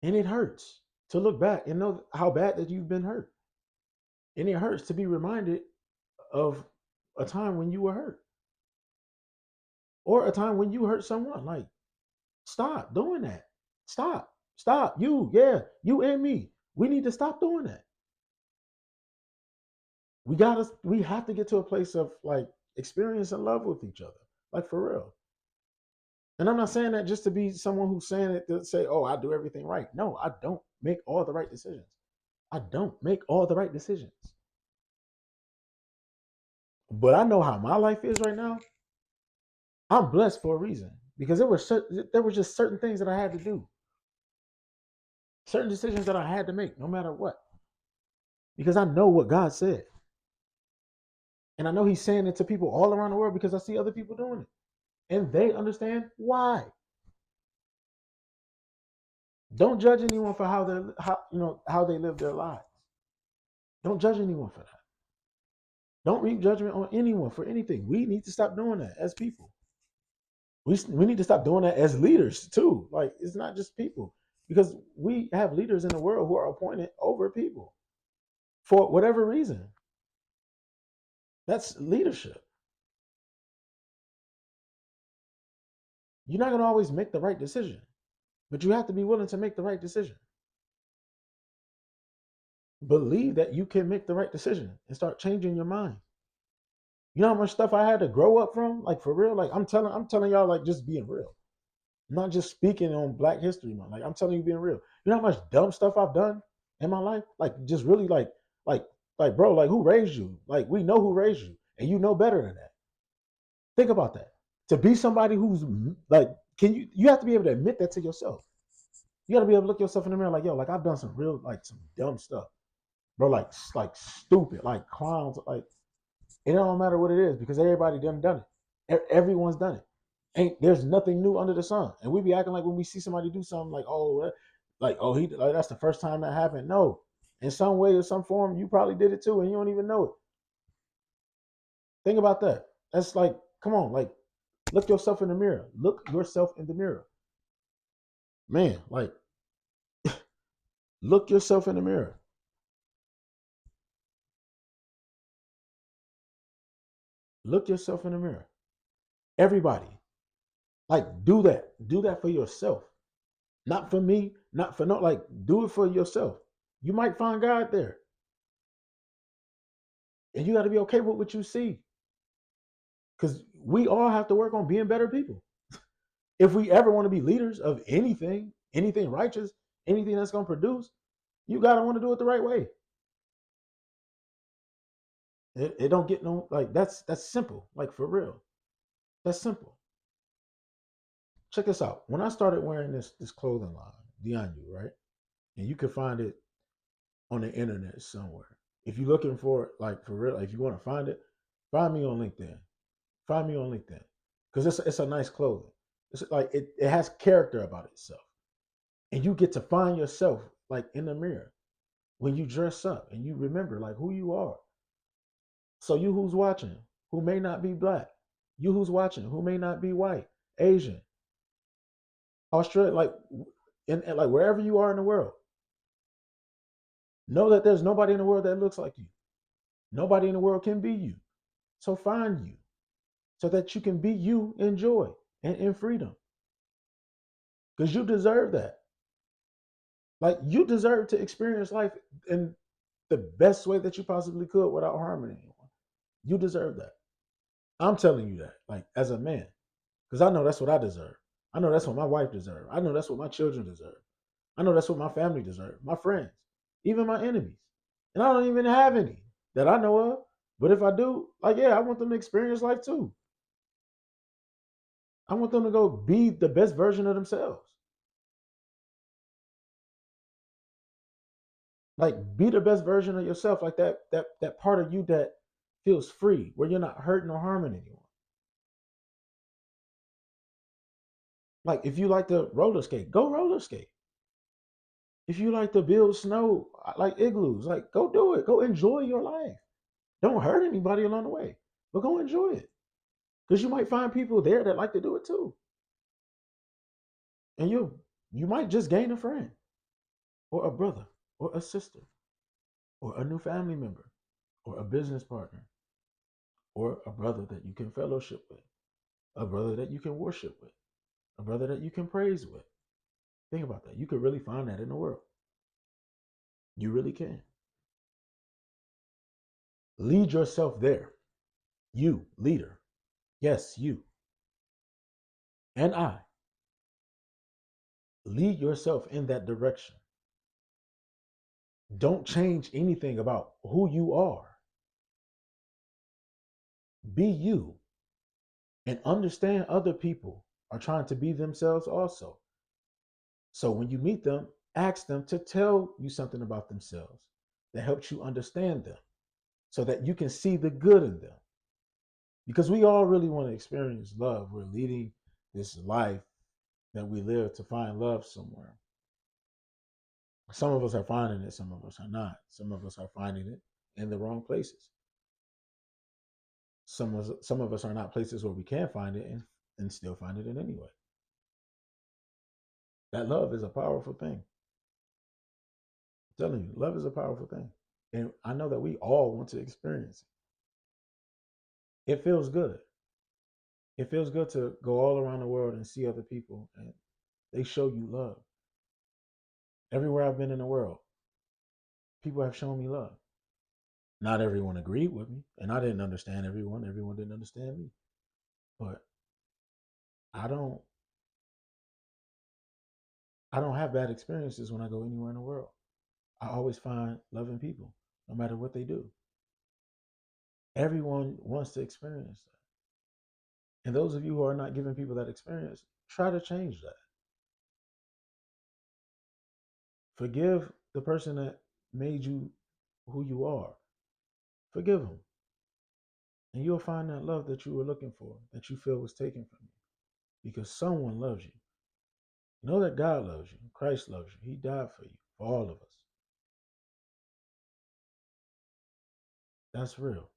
And it hurts to look back and know how bad that you've been hurt. And it hurts to be reminded of a time when you were hurt, or a time when you hurt someone. Like, stop doing that. Stop. You and me. We need to stop doing that. We have to get to a place of, like, experience and love with each other. Like, for real. And I'm not saying that just to be someone who's saying it to say, oh, I do everything right. No, I don't make all the right decisions. I don't make all the right decisions. But I know how my life is right now. I'm blessed for a reason, because there were just certain things that I had to do. Certain decisions that I had to make, no matter what. Because I know what God said. And I know he's saying it to people all around the world, because I see other people doing it. And they understand why. Don't judge anyone for how they live their lives. Don't judge anyone for that. Don't reap judgment on anyone for anything. We need to stop doing that as people. We need to stop doing that as leaders too. Like, it's not just people, because we have leaders in the world who are appointed over people for whatever reason. That's leadership. You're not going to always make the right decision, but you have to be willing to make the right decision. Believe that you can make the right decision and start changing your mind. You know how much stuff I had to grow up from? Like, for real. Like, I'm telling y'all, like, just being real. I'm not just speaking on Black History Month. Like I'm telling you, being real. You know how much dumb stuff I've done in my life? Like just really like like bro, like who raised you? Like we know who raised you, and you know better than that. Think about that. To be somebody who's like, can you have to be able to admit that to yourself. You got to be able to look yourself in the mirror like, yo, like I've done some real like some dumb stuff, bro. Like stupid, like clowns, like it don't matter what it is because everybody done it. Everyone's done it. Ain't there's nothing new under the sun. And we be acting like when we see somebody do something like oh he like that's the first time that happened. No, in some way or some form you probably did it too and you don't even know it. Think about that. That's like come on, like look yourself in the mirror. Look yourself in the mirror, man. Like look yourself in the mirror. Look yourself in the mirror. Everybody, like do that. Do that for yourself. Not for me, not for no, like do it for yourself. You might find God there. And you got to be okay with what you see. Because we all have to work on being better people. If we ever want to be leaders of anything, anything righteous, anything that's going to produce, you got to want to do it the right way. It don't get no, like that's simple, like for real. That's simple. Check this out. When I started wearing this clothing line, Beyond You, right? And you can find it on the internet somewhere. If you're looking for it, like for real, like if you want to find it, find me on LinkedIn. Find me on LinkedIn because it's a nice clothing. It's like it has character about itself, and you get to find yourself like in the mirror when you dress up and you remember like who you are. So you who's watching, who may not be Black, you who's watching, who may not be white, Asian, Australia, like in like wherever you are in the world, know that there's nobody in the world that looks like you. Nobody in the world can be you. So find you so that you can be you in joy and in freedom. Because you deserve that. Like you deserve to experience life in the best way that you possibly could without harming anyone. You deserve that. I'm telling you that, like as a man, because I know that's what I deserve. I know that's what my wife deserves. I know that's what my children deserve. I know that's what my family deserves, my friends, even my enemies. And I don't even have any that I know of. But if I do, like, yeah, I want them to experience life too. I want them to go be the best version of themselves. Like be the best version of yourself, like that part of you that feels free, where you're not hurting or harming anyone. Like if you like to roller skate, go roller skate. If you like to build snow, like igloos, like go do it. Go enjoy your life. Don't hurt anybody along the way, but go enjoy it. Because you might find people there that like to do it too. And you might just gain a friend or a brother or a sister or a new family member or a business partner or a brother that you can fellowship with, a brother that you can worship with, a brother that you can praise with. Think about that. You could really find that in the world. You really can. Lead yourself there. You, leader. Yes, you. And I. Lead yourself in that direction. Don't change anything about who you are. Be you. And understand other people are trying to be themselves also. So when you meet them, ask them to tell you something about themselves that helps you understand them so that you can see the good in them. Because we all really want to experience love. We're leading this life that we live to find love somewhere. Some of us are finding it, some of us are not. Some of us are finding it in the wrong places. Some of us are not places where we can find it and still find it in any way. That love is a powerful thing. I'm telling you, love is a powerful thing. And I know that we all want to experience it. It feels good. It feels good to go all around the world and see other people and they show you love. Everywhere I've been in the world, people have shown me love. Not everyone agreed with me, and I didn't understand everyone. Everyone didn't understand me. But I don't I don't have bad experiences when I go anywhere in the world. I always find loving people, no matter what they do. Everyone wants to experience that. And those of you who are not giving people that experience, try to change that. Forgive the person that made you who you are. Forgive them. And you'll find that love that you were looking for, that you feel was taken from you. Because someone loves you. Know that God loves you. Christ loves you. He died for you, for all of us. That's real.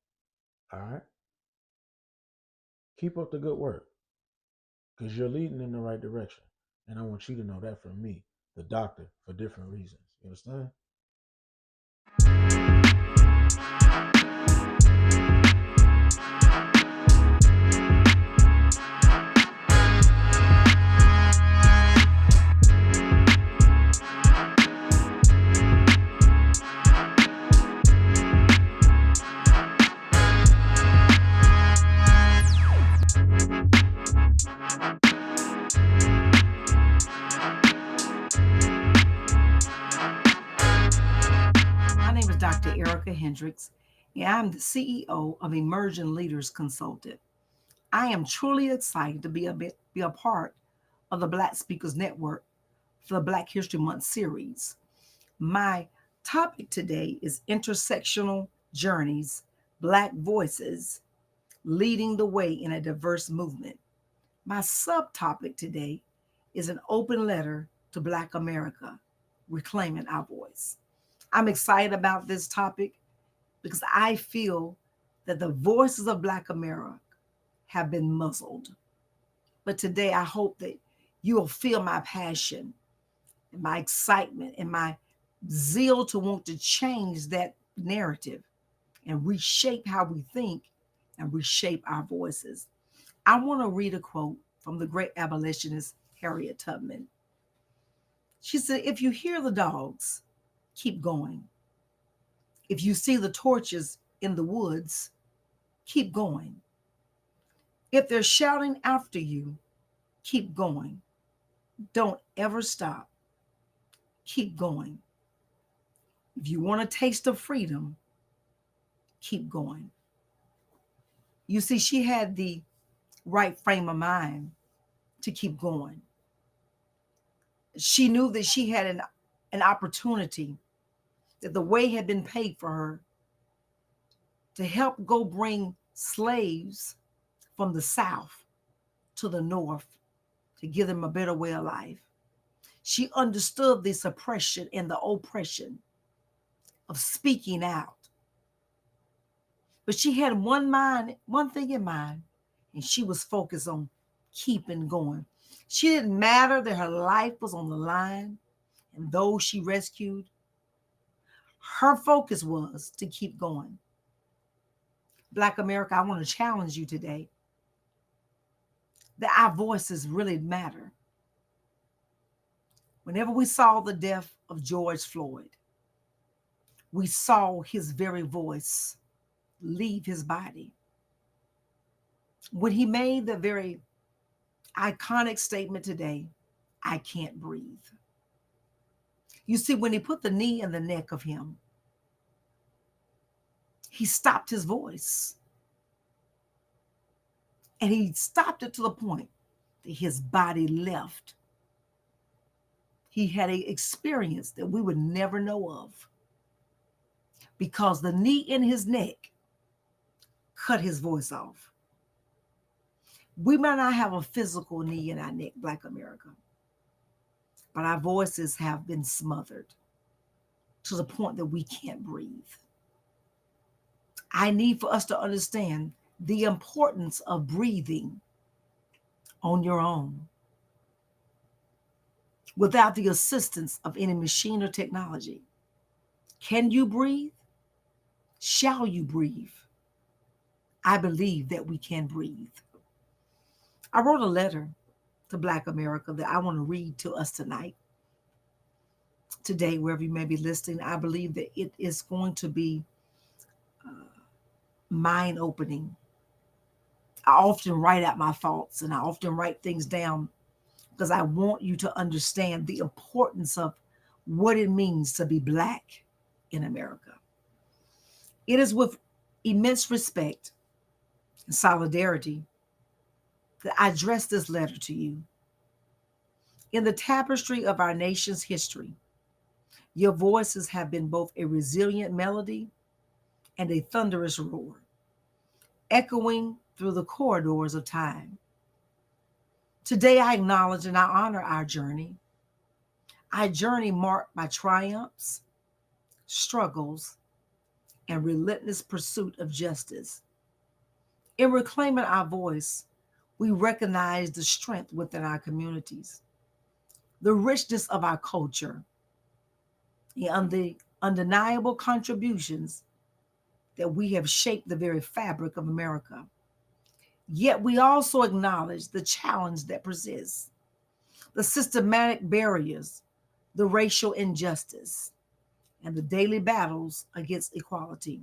All right? Keep up the good work because you're leading in the right direction. And I want you to know that from me, the doctor, for different reasons. You understand? Dr. Erica Hendricks, and I'm the CEO of Emerging Leaders Consultant. I am truly excited to be a part of the Black Speakers Network for the Black History Month series. My topic today is intersectional journeys, Black voices, leading the way in a diverse movement. My subtopic today is an open letter to Black America, reclaiming our voice. I'm excited about this topic because I feel that the voices of Black America have been muzzled. But today I hope that you will feel my passion and my excitement and my zeal to want to change that narrative and reshape how we think and reshape our voices. I want to read a quote from the great abolitionist Harriet Tubman. She said, "If you hear the dogs, keep going. If you see the torches in the woods, keep going. If they're shouting after you, keep going. Don't ever stop. Keep going. If you want a taste of freedom, keep going." You see, she had the right frame of mind to keep going. She knew that she had an opportunity, that the way had been paid for her to help go bring slaves from the South to the North to give them a better way of life. She understood the suppression and the oppression of speaking out. But she had one thing in mind, and she was focused on keeping going. She didn't matter that her life was on the line and those she rescued. Her focus was to keep going. Black America, I want to challenge you today that our voices really matter. Whenever we saw the death of George Floyd, we saw his very voice leave his body. When he made the very iconic statement today, "I can't breathe." You see, when he put the knee in the neck of him, he stopped his voice. And he stopped it to the point that his body left. He had an experience that we would never know of because the knee in his neck cut his voice off. We might not have a physical knee in our neck, Black America, but our voices have been smothered to the point that we can't breathe. I need for us to understand the importance of breathing on your own without the assistance of any machine or technology. Can you breathe? Shall you breathe? I believe that we can breathe. I wrote a letter to Black America that I want to read to us tonight. Today, wherever you may be listening, I believe that it is going to be mind-opening. I often write out my thoughts and I often write things down because I want you to understand the importance of what it means to be Black in America. It is with immense respect and solidarity that I address this letter to you. In the tapestry of our nation's history, your voices have been both a resilient melody and a thunderous roar, echoing through the corridors of time. Today, I acknowledge and I honor our journey marked by triumphs, struggles, and relentless pursuit of justice. In reclaiming our voice, we recognize the strength within our communities, the richness of our culture, the undeniable contributions that we have shaped the very fabric of America. Yet we also acknowledge the challenge that persists, the systematic barriers, the racial injustice, and the daily battles against equality.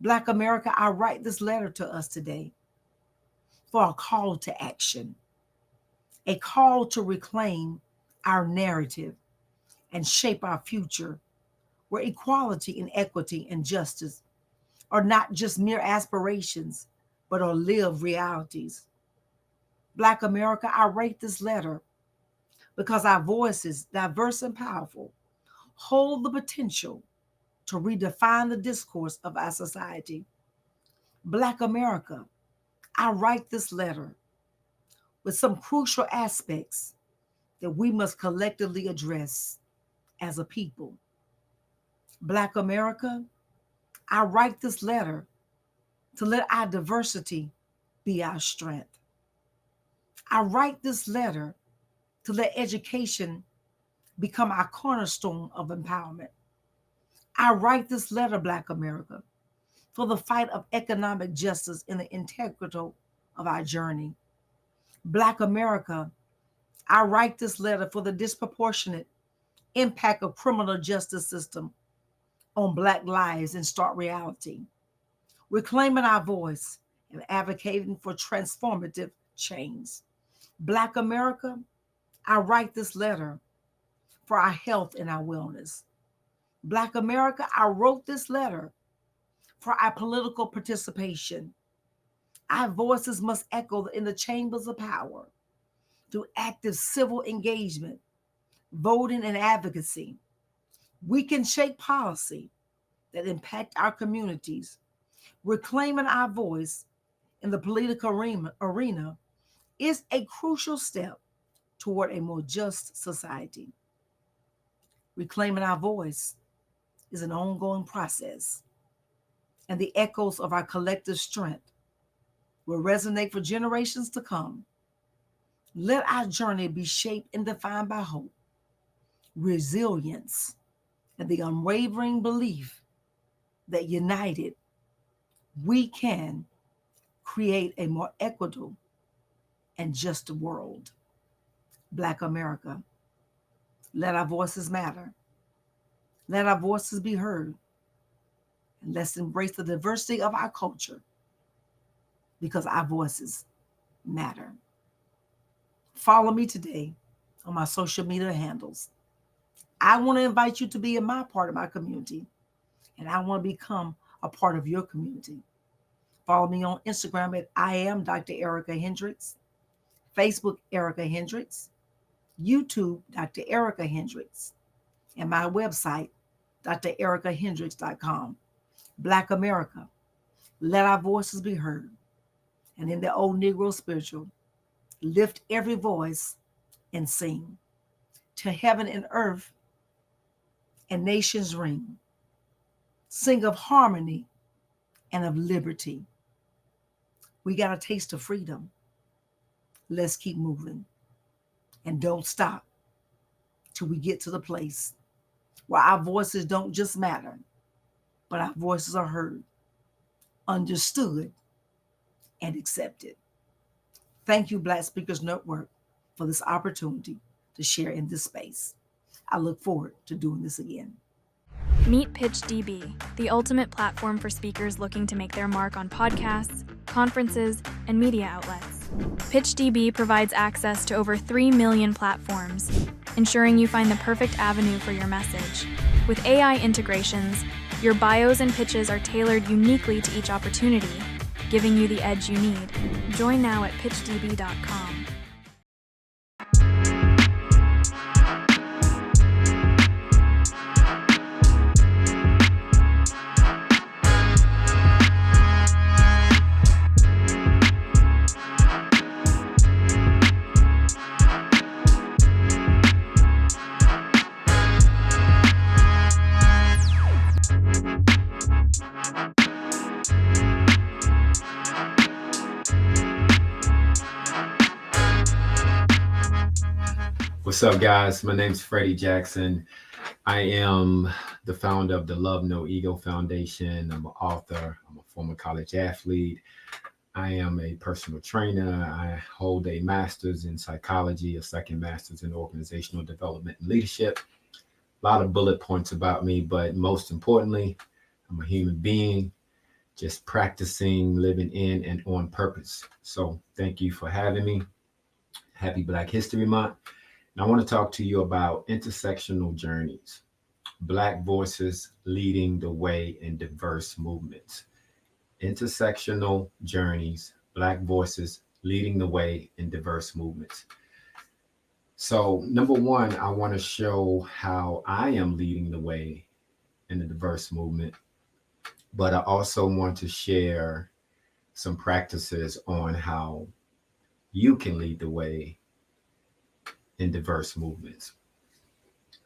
Black America, I write this letter to us today for a call to action, a call to reclaim our narrative and shape our future, where equality and equity and justice are not just mere aspirations, but are lived realities. Black America, I write this letter because our voices, diverse and powerful, hold the potential to redefine the discourse of our society. Black America, I write this letter with some crucial aspects that we must collectively address as a people. Black America, I write this letter to let our diversity be our strength. I write this letter to let education become our cornerstone of empowerment. I write this letter, Black America, for the fight of economic justice in the integral of our journey. Black America, I write this letter for the disproportionate impact of criminal justice system on Black lives in stark reality, reclaiming our voice and advocating for transformative change. Black America, I write this letter for our health and our wellness. Black America, I wrote this letter for our political participation. Our voices must echo in the chambers of power through active civil engagement, voting, and advocacy. We can shape policy that impact our communities. Reclaiming our voice in the political arena is a crucial step toward a more just society. Reclaiming our voice is an ongoing process, and the echoes of our collective strength will resonate for generations to come. Let our journey be shaped and defined by hope, resilience, and the unwavering belief that united, we can create a more equitable and just world. Black America, let our voices matter. Let our voices be heard. And let's embrace the diversity of our culture, because our voices matter. Follow me today on my social media handles. I want to invite you to be in my part of my community, and I want to become a part of your community. Follow me on Instagram at I am Dr. Erica Hendricks, Facebook Erica Hendricks, YouTube Dr. Erica Hendricks, and my website drericahendricks.com. Black America, let our voices be heard. And in the old Negro spiritual, lift every voice and sing. To heaven and earth and nations ring. Sing of harmony and of liberty. We got a taste of freedom. Let's keep moving. And don't stop till we get to the place where our voices don't just matter, but our voices are heard, understood, and accepted. Thank you, Black Speakers Network, for this opportunity to share in this space. I look forward to doing this again. Meet PitchDB, the ultimate platform for speakers looking to make their mark on podcasts, conferences, and media outlets. PitchDB provides access to over 3 million platforms, ensuring you find the perfect avenue for your message. With AI integrations, your bios and pitches are tailored uniquely to each opportunity, giving you the edge you need. Join now at pitchdb.com. What's up, guys? My name's Freddie Jackson. I am the founder of the Love No Ego Foundation. I'm an author. I'm a former college athlete. I am a personal trainer. I hold a master's in psychology, a second master's in organizational development and leadership. A lot of bullet points about me, but most importantly, I'm a human being just practicing living in and on purpose. So thank you for having me. Happy Black History Month. And I want to talk to you about intersectional journeys, Black voices leading the way in diverse movements. Intersectional journeys, Black voices leading the way in diverse movements. So number one, I want to show how I am leading the way in a diverse movement, but I also want to share some practices on how you can lead the way in diverse movements.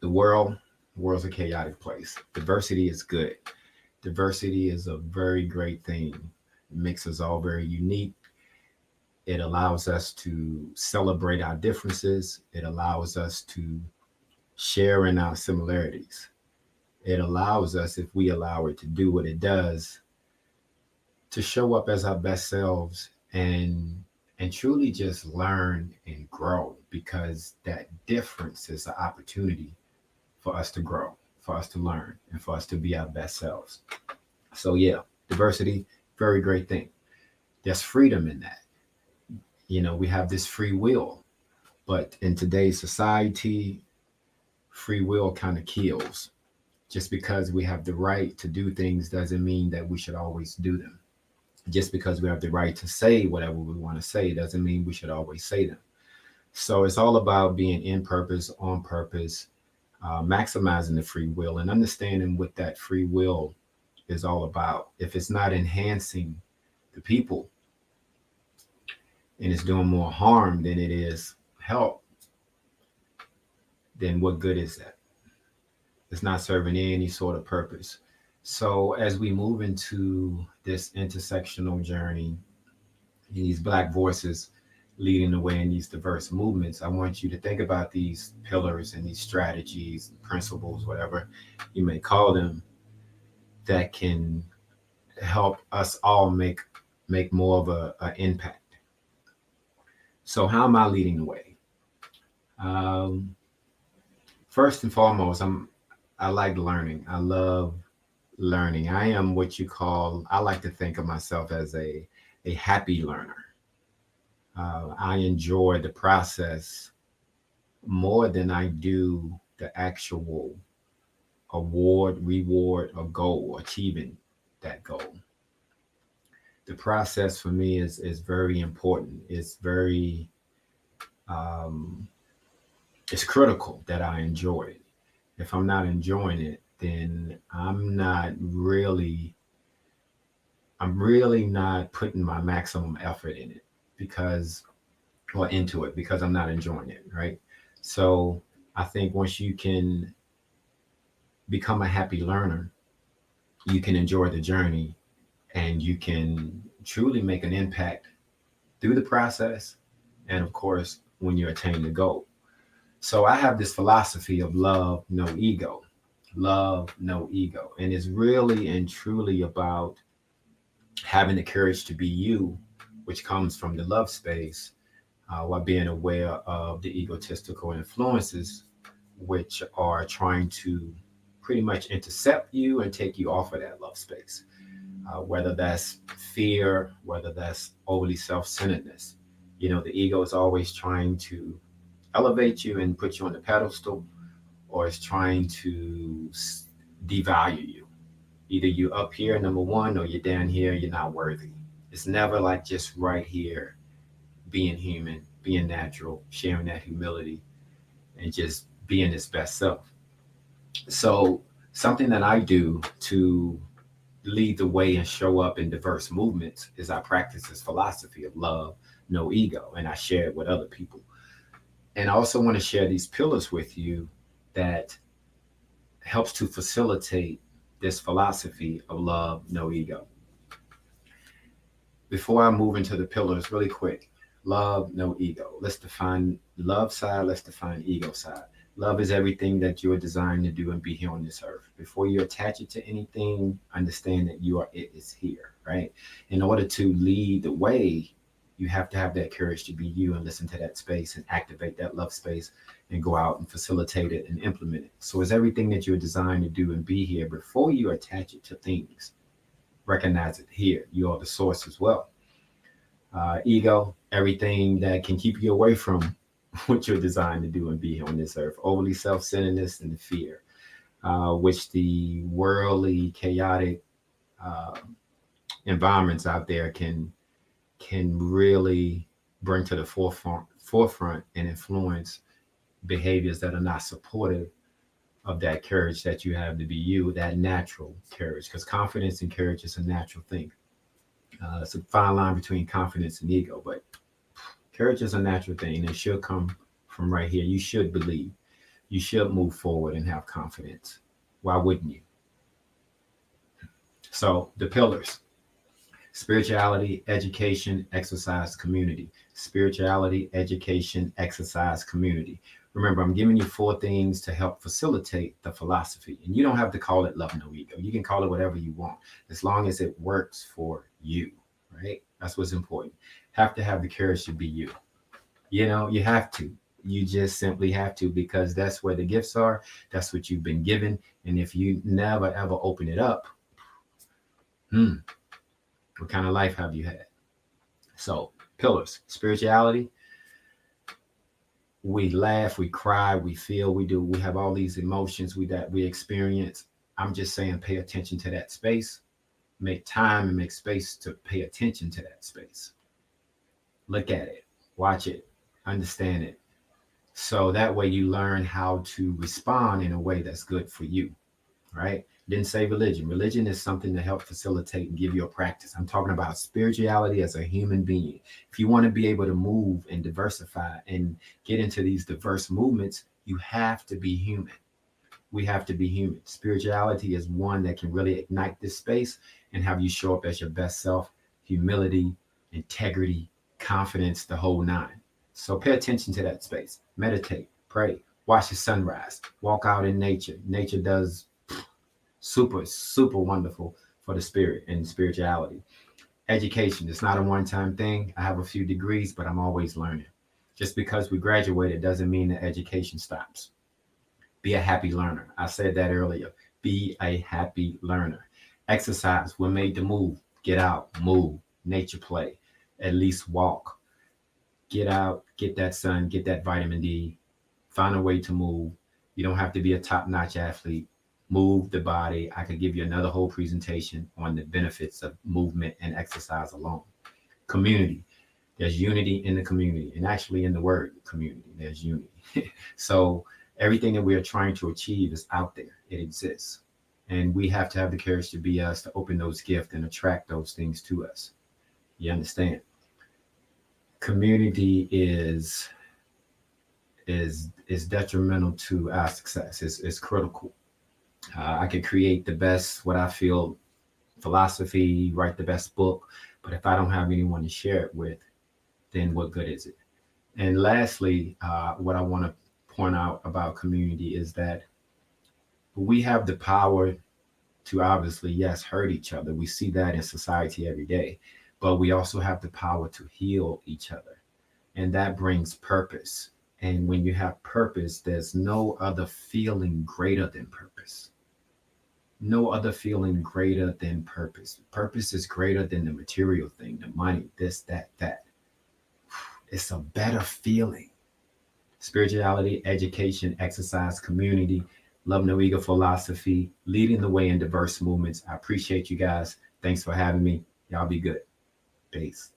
The world's a chaotic place. Diversity is good. Diversity is a very great thing. It makes us all very unique. It allows us to celebrate our differences. It allows us to share in our similarities. It allows us, if we allow it to do what it does, to show up as our best selves and truly just learn and grow, because that difference is an opportunity for us to grow, for us to learn, and for us to be our best selves. So yeah, diversity, very great thing. There's freedom in that. You know, we have this free will, but in today's society, free will kind of kills. Just because we have the right to do things doesn't mean that we should always do them. Just because we have the right to say whatever we want to say doesn't mean we should always say them. So it's all about being in purpose, on purpose, maximizing the free will and understanding what that free will is all about. If it's not enhancing the people and it's doing more harm than it is help, then what good is that? It's not serving any sort of purpose. So as we move into this intersectional journey, these Black voices leading the way in these diverse movements, I want you to think about these pillars and these strategies, principles, whatever you may call them, that can help us all make more of an impact. So how am I leading the way? First and foremost, I like learning. I love learning. I am what you call, I like to think of myself as a happy learner. I enjoy the process more than I do the actual reward, or goal, achieving that goal. The process for me is very important. It's very, it's critical that I enjoy it. If I'm not enjoying it, then I'm really not putting my maximum effort in it into it because I'm not enjoying it, right? So I think once you can become a happy learner, you can enjoy the journey and you can truly make an impact through the process. And of course, when you attain the goal. So I have this philosophy of love, no ego. Love, no ego. And it's really and truly about having the courage to be you, which comes from the love space, while being aware of the egotistical influences, which are trying to pretty much intercept you and take you off of that love space. Whether that's fear, whether that's overly self-centeredness. You know, the ego is always trying to elevate you and put you on the pedestal, or it's trying to devalue you. Either you up here, number one, or you're down here, you're not worthy. It's never like just right here, being human, being natural, sharing that humility, and just being his best self. So, something that I do to lead the way and show up in diverse movements is I practice this philosophy of love, no ego, and I share it with other people. And I also want to share these pillars with you that helps to facilitate this philosophy of love, no ego. Before I move into the pillars, really quick, love, no ego. Let's define love side, let's define ego side. Love is everything that you are designed to do and be here on this earth. Before you attach it to anything, understand that you are it is here, right? In order to lead the way, you have to have that courage to be you and listen to that space and activate that love space and go out and facilitate it and implement it. So it's everything that you're designed to do and be here. Before you attach it to things, recognize it here. You are the source as well. Ego, everything that can keep you away from what you're designed to do and be here on this earth. Overly self-centeredness and the fear, which the worldly, chaotic environments out there can really bring to the forefront and influence behaviors that are not supportive of that courage that you have to be you, that natural courage, because confidence and courage is a natural thing. It's a fine line between confidence and ego, but courage is a natural thing. It should come from right here. You should believe. You should move forward and have confidence. Why wouldn't you? So the pillars: spirituality, education, exercise, community. Spirituality, education, exercise, community. Remember, I'm giving you 4 things to help facilitate the philosophy. And you don't have to call it love, no ego. You can call it whatever you want, as long as it works for you, right? That's what's important. Have to have the courage to be you. You know, you have to. You just simply have to, because that's where the gifts are. That's what you've been given. And if you never, ever open it up, what kind of life have you had? So, pillars: spirituality. We laugh, we cry, we feel, we have all these emotions that we experience. I'm just saying, pay attention to that space. Make time and make space to pay attention to that space. Look at it, watch it, understand it. So that way you learn how to respond in a way that's good for you, right? Didn't say religion. Religion is something to help facilitate and give you a practice. I'm talking about spirituality as a human being. If you want to be able to move and diversify and get into these diverse movements, you have to be human. We have to be human. Spirituality is one that can really ignite this space and have you show up as your best self: humility, integrity, confidence, the whole 9. So pay attention to that space. Meditate, pray, watch the sunrise, walk out in nature. Nature does super, super wonderful for the spirit and spirituality. Education, it's not a one-time thing. I have a few degrees, but I'm always learning. Just because we graduated doesn't mean that education stops. Be a happy learner. I said that earlier. Be a happy learner. Exercise, we're made to move. Get out, move, nature play, at least walk. Get out, get that sun, get that vitamin D, find a way to move. You don't have to be a top-notch athlete. Move the body. I could give you another whole presentation on the benefits of movement and exercise alone. Community. There's unity in the community, and actually in the word community, there's unity. So everything that we are trying to achieve is out there. It exists. And we have to have the courage to be us, to open those gifts and attract those things to us. You understand? Community is detrimental to our success. It's critical. I could create the best, what I feel, philosophy, write the best book, but if I don't have anyone to share it with, then what good is it? And lastly, what I want to point out about community is that we have the power to obviously, yes, hurt each other. We see that in society every day, but we also have the power to heal each other. And that brings purpose. And when you have purpose, there's no other feeling greater than purpose. No other feeling greater than purpose. Purpose is greater than the material thing, the money, this, that. It's a better feeling. Spirituality, education, exercise, community, love no ego philosophy, leading the way in diverse movements. I appreciate you guys. Thanks for having me. Y'all be good. Peace.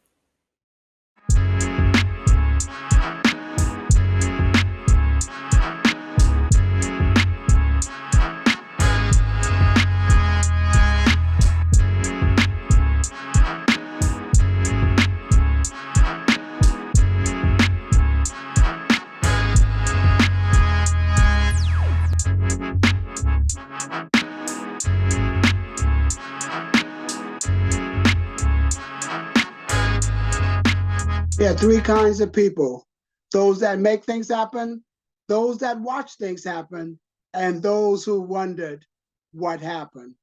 There are three kinds of people: those that make things happen, those that watch things happen, and those who wondered what happened.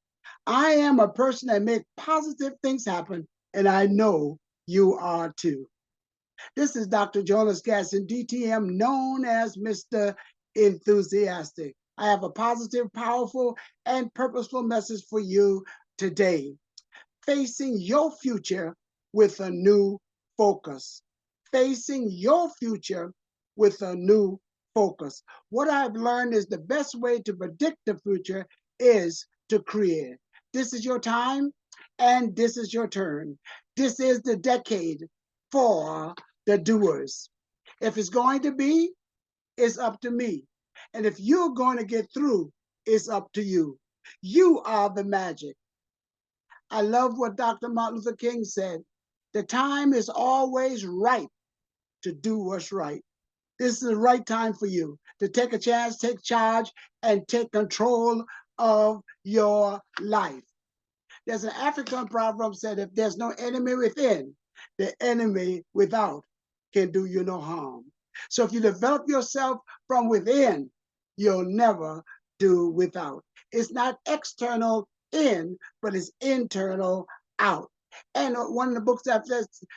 I am a person that makes positive things happen, and I know you are too. This is Dr. Jonas Gasson, DTM, known as Mr. Enthusiastic. I have a positive, powerful, and purposeful message for you today. Facing your future with a new focus. Facing your future with a new focus. What I've learned is the best way to predict the future is to create. This is your time and this is your turn. This is the decade for the doers. If it's going to be, it's up to me. And if you're going to get through, it's up to you. You are the magic. I love what Dr. Martin Luther King said. The time is always right to do what's right. This is the right time for you to take a chance, take charge, and take control of your life. There's an African proverb said, if there's no enemy within, the enemy without can do you no harm. So if you develop yourself from within, you'll never do without. It's not external in, but it's internal out. And one of the books I've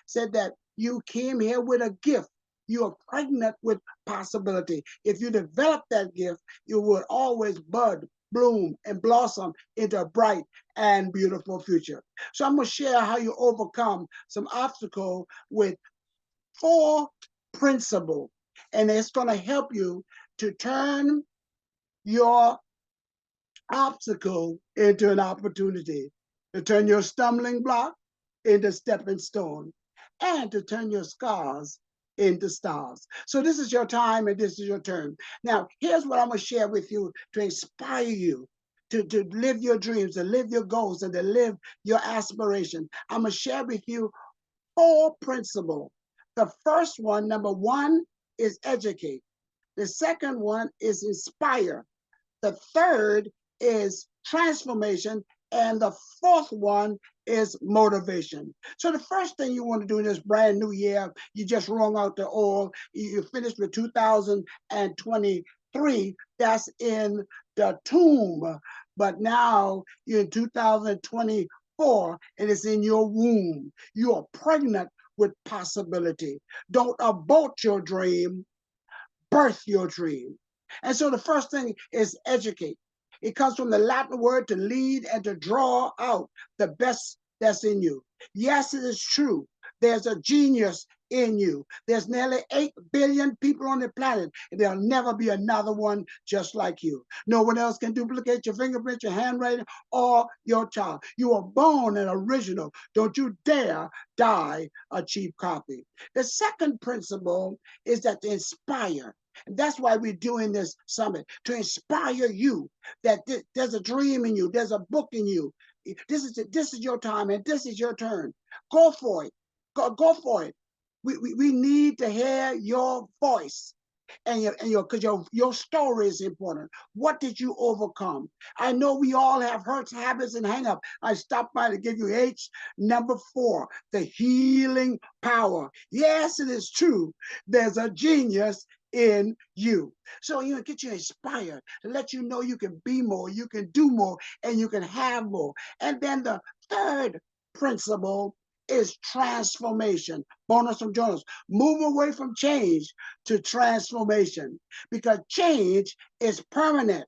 said that you came here with a gift. You are pregnant with possibility. If you develop that gift, you will always bud, bloom, and blossom into a bright and beautiful future. So I'm going to share how you overcome some obstacle with 4 principles, and it's going to help you to turn your obstacle into an opportunity, to turn your stumbling block into stepping stone, and to turn your scars into stars. So this is your time and this is your turn. Now, here's what I'm going to share with you to inspire you to live your dreams, to live your goals, and to live your aspiration. I'm going to share with you 4 principles. The first one, number 1, is educate. The second one is inspire. The third is transformation. And the fourth one is motivation. So the first thing you want to do in this brand new year, you just wrung out the oil, you finished with 2023, that's in the tomb. But now you're in 2024 and it's in your womb. You are pregnant with possibility. Don't abort your dream, birth your dream. And so the first thing is educate. It comes from the Latin word to lead and to draw out the best that's in you. Yes, it is true. There's a genius in you. There's nearly 8 billion people on the planet, and there'll never be another one just like you. No one else can duplicate your fingerprint, your handwriting, or your child. You are born an original. Don't you dare die a cheap copy. The second principle is that to inspire. And that's why we're doing this summit, to inspire you that there's a dream in you, there's a book in you. This is your time and this is your turn. Go for it. Go for it. We need to hear your voice. And your story is important. What did you overcome? I know we all have hurts, habits, and hang-up. I stopped by to give you H. Number 4, the healing power. Yes, it is true. There's a genius in you. So get you inspired to let you know you can be more, you can do more, and you can have more. And then the third principle is transformation. Bonus from Jonas. Move away from change to transformation, because change is permanent,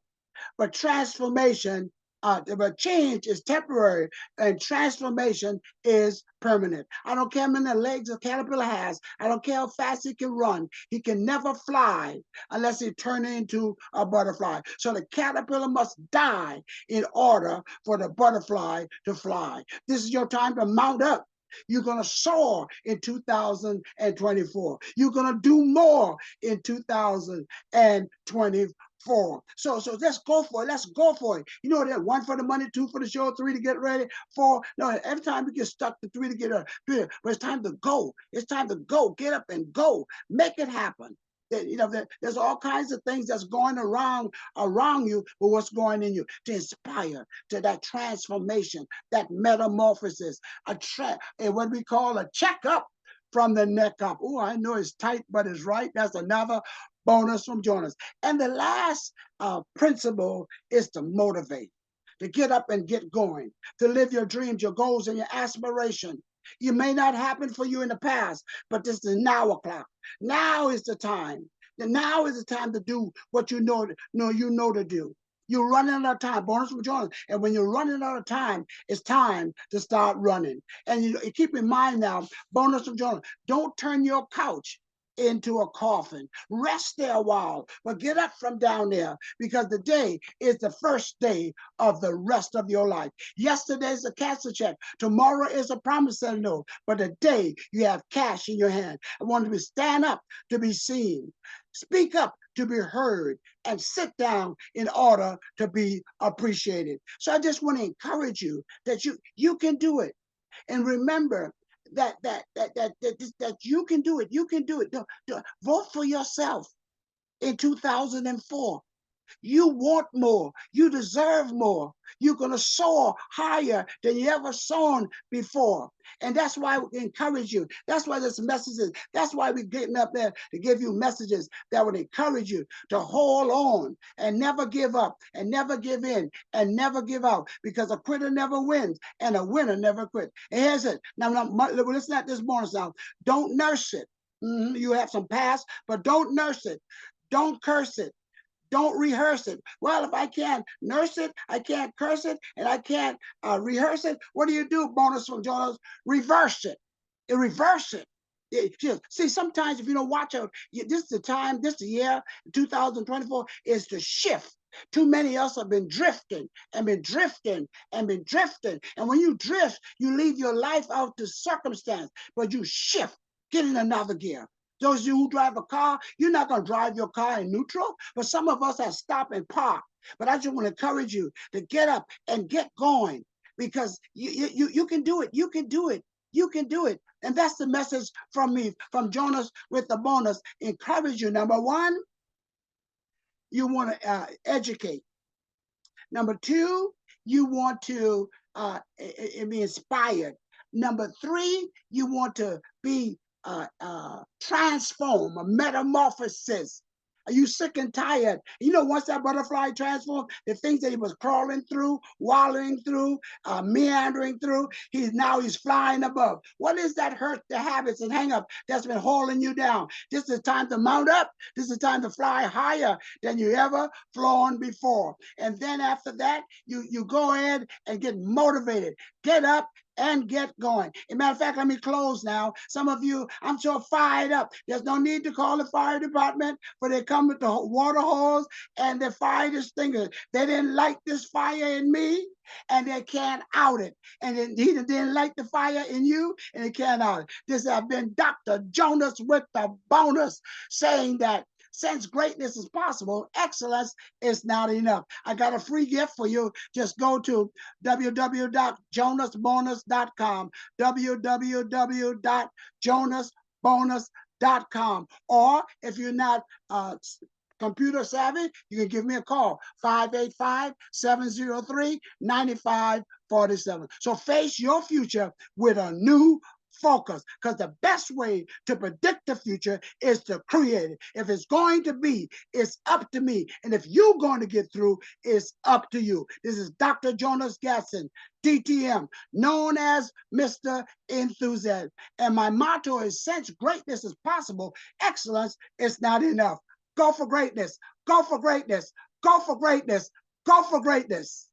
but transformation But change is temporary and transformation is permanent. I don't care how many legs a caterpillar has. I don't care how fast he can run. He can never fly unless he turns into a butterfly. So the caterpillar must die in order for the butterfly to fly. This is your time to mount up. You're going to soar in 2024. You're going to do more in 2024. So let's go for it. Let's go for it. You know that 1 for the money, 2 for the show, 3 to get ready, 4. No, every time we get stuck to 3 to get ready. But it's time to go. It's time to go. Get up and go. Make it happen. There's all kinds of things that's going around you, but what's going in you to inspire to that transformation, that metamorphosis, and what we call a checkup from the neck up. Oh, I know it's tight, but it's right. That's another bonus from Jonas. And the last principle is to motivate, to get up and get going, to live your dreams, your goals, and your aspiration. It may not happen for you in the past, but this is now o'clock. Now is the time. Now is the time to do what you know to do. You're running out of time. Bonus from Jonas. And when you're running out of time, it's time to start running. And you keep in mind now, bonus from Jonas, don't turn your couch into a coffin. Rest there a while, but get up from down there, because the day is the first day of the rest of your life. Yesterday's a cancer check. Tomorrow is a promissory note, but today you have cash in your hand. I want you to stand up to be seen, speak up to be heard, and sit down in order to be appreciated. So I just want to encourage you that you can do it. And remember that you can do it. You can do it. Vote for yourself in 2004. You want more. You deserve more. You're going to soar higher than you ever soared before. And that's why we encourage you. That's why this message is. That's why we're getting up there to give you messages that would encourage you to hold on and never give up and never give in and never give out, because a quitter never wins and a winner never quits. And here's it. Now, listen at this bonus now. Don't nurse it. You have some past, but don't nurse it. Don't curse it. Don't rehearse it. Well, if I can't nurse it, I can't curse it, and I can't rehearse it, what do you do, bonus from Jonas? Reverse it. Reverse it. See, sometimes if you don't watch out, this is the time, this is the year, 2024, is to shift. Too many of us have been drifting and been drifting and been drifting. And when you drift, you leave your life out to circumstance, but you shift, get in another gear. Those of you who drive a car, you're not going to drive your car in neutral, but some of us have stopped and parked. But I just want to encourage you to get up and get going, because you can do it. You can do it. You can do it. And that's the message from me, from Jonas with the bonus. Encourage you. Number one, you want to educate. Number two, you want to be inspired. Number three, you want to be transform, a metamorphosis. Are you sick and tired? You know, once that butterfly transformed, the things that he was crawling through, wallowing through, meandering through, he's flying above. What is that hurt, the habits and hang up that's been holding you down? This is time to mount up. This is time to fly higher than you ever flown before. And then after that, you go ahead and get motivated. Get up and get going. As a matter of fact, let me close now. Some of you, I'm so fired up. There's no need to call the fire department, for they come with the water hose and they fire this thing. They didn't light this fire in me, and they can't out it. And he didn't light the fire in you, and they can't out it. This has been Dr. Jonas with the bonus, saying that since greatness is possible, excellence is not enough. I got a free gift for you. Just go to www.jonasbonus.com, www.jonasbonus.com. Or if you're not computer savvy, you can give me a call, 585-703-9547. So face your future with a new focus, because the best way to predict the future is to create it. If it's going to be, it's up to me. And if you're going to get through, it's up to you. This is Dr. Jonas Gatson, DTM, known as Mr. Enthusiasm. And my motto is, since greatness is possible, excellence is not enough. Go for greatness. Go for greatness. Go for greatness. Go for greatness.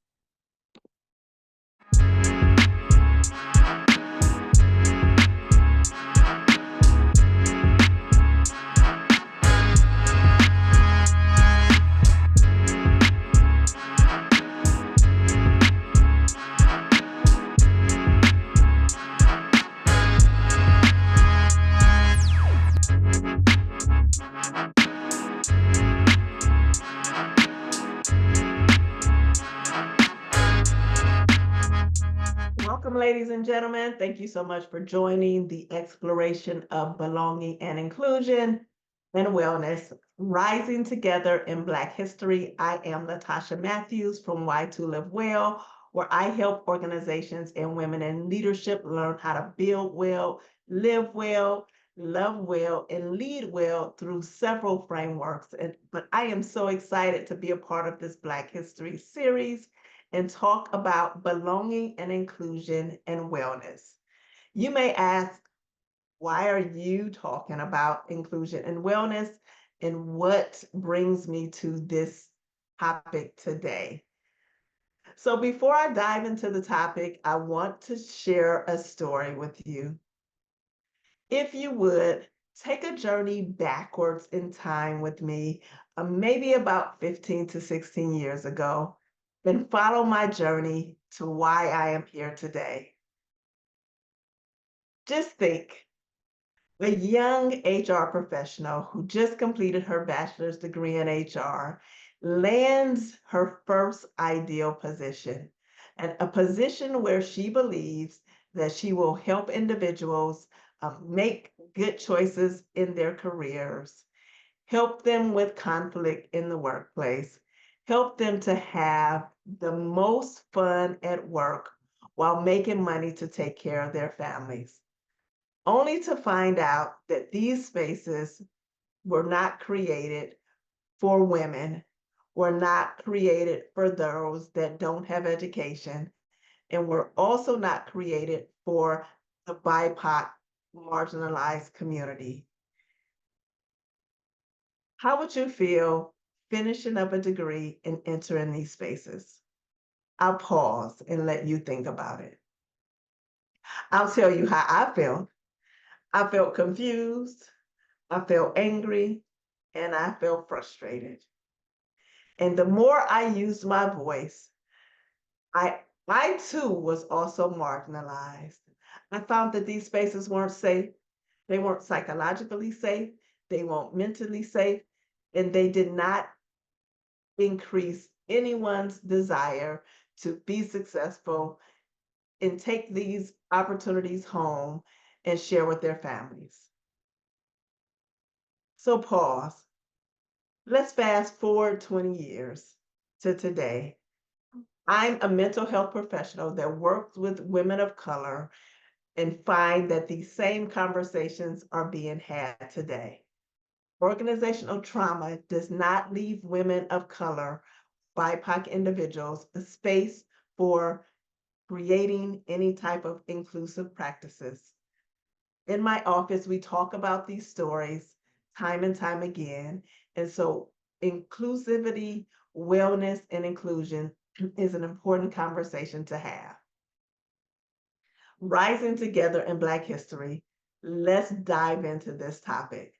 Welcome, ladies and gentlemen. Thank you so much for joining the exploration of belonging and inclusion and wellness, rising together in Black history. I am Latasha Matthews from Why to Live Well, where I help organizations and women in leadership learn how to build well, live well, love well, and lead well through several frameworks. But I am so excited to be a part of this Black History series and talk about belonging and inclusion and wellness. You may ask, why are you talking about inclusion and wellness? And what brings me to this topic today? So before I dive into the topic, I want to share a story with you. If you would, take a journey backwards in time with me, maybe about 15 to 16 years ago, and follow my journey to why I am here today. Just think, a young HR professional who just completed her bachelor's degree in HR lands her first ideal position, and a position where she believes that she will help individuals make good choices in their careers, help them with conflict in the workplace, help them to have the most fun at work while making money to take care of their families, only to find out that these spaces were not created for women, were not created for those that don't have education, and were also not created for the BIPOC marginalized community. How would you feel finishing up a degree and entering these spaces? I'll pause and let you think about it. I'll tell you how I felt. I felt confused, I felt angry, and I felt frustrated. And the more I used my voice, I too was also marginalized. I found that these spaces weren't safe. They weren't psychologically safe. They weren't mentally safe. And they did not increase anyone's desire to be successful and take these opportunities home and share with their families. So pause. Let's fast forward 20 years to today. I'm a mental health professional that works with women of color and find that these same conversations are being had today. Organizational trauma does not leave women of color, BIPOC individuals, a space for creating any type of inclusive practices. In my office, we talk about these stories time and time again. And so inclusivity, wellness, and inclusion is an important conversation to have. Rising together in Black history, let's dive into this topic.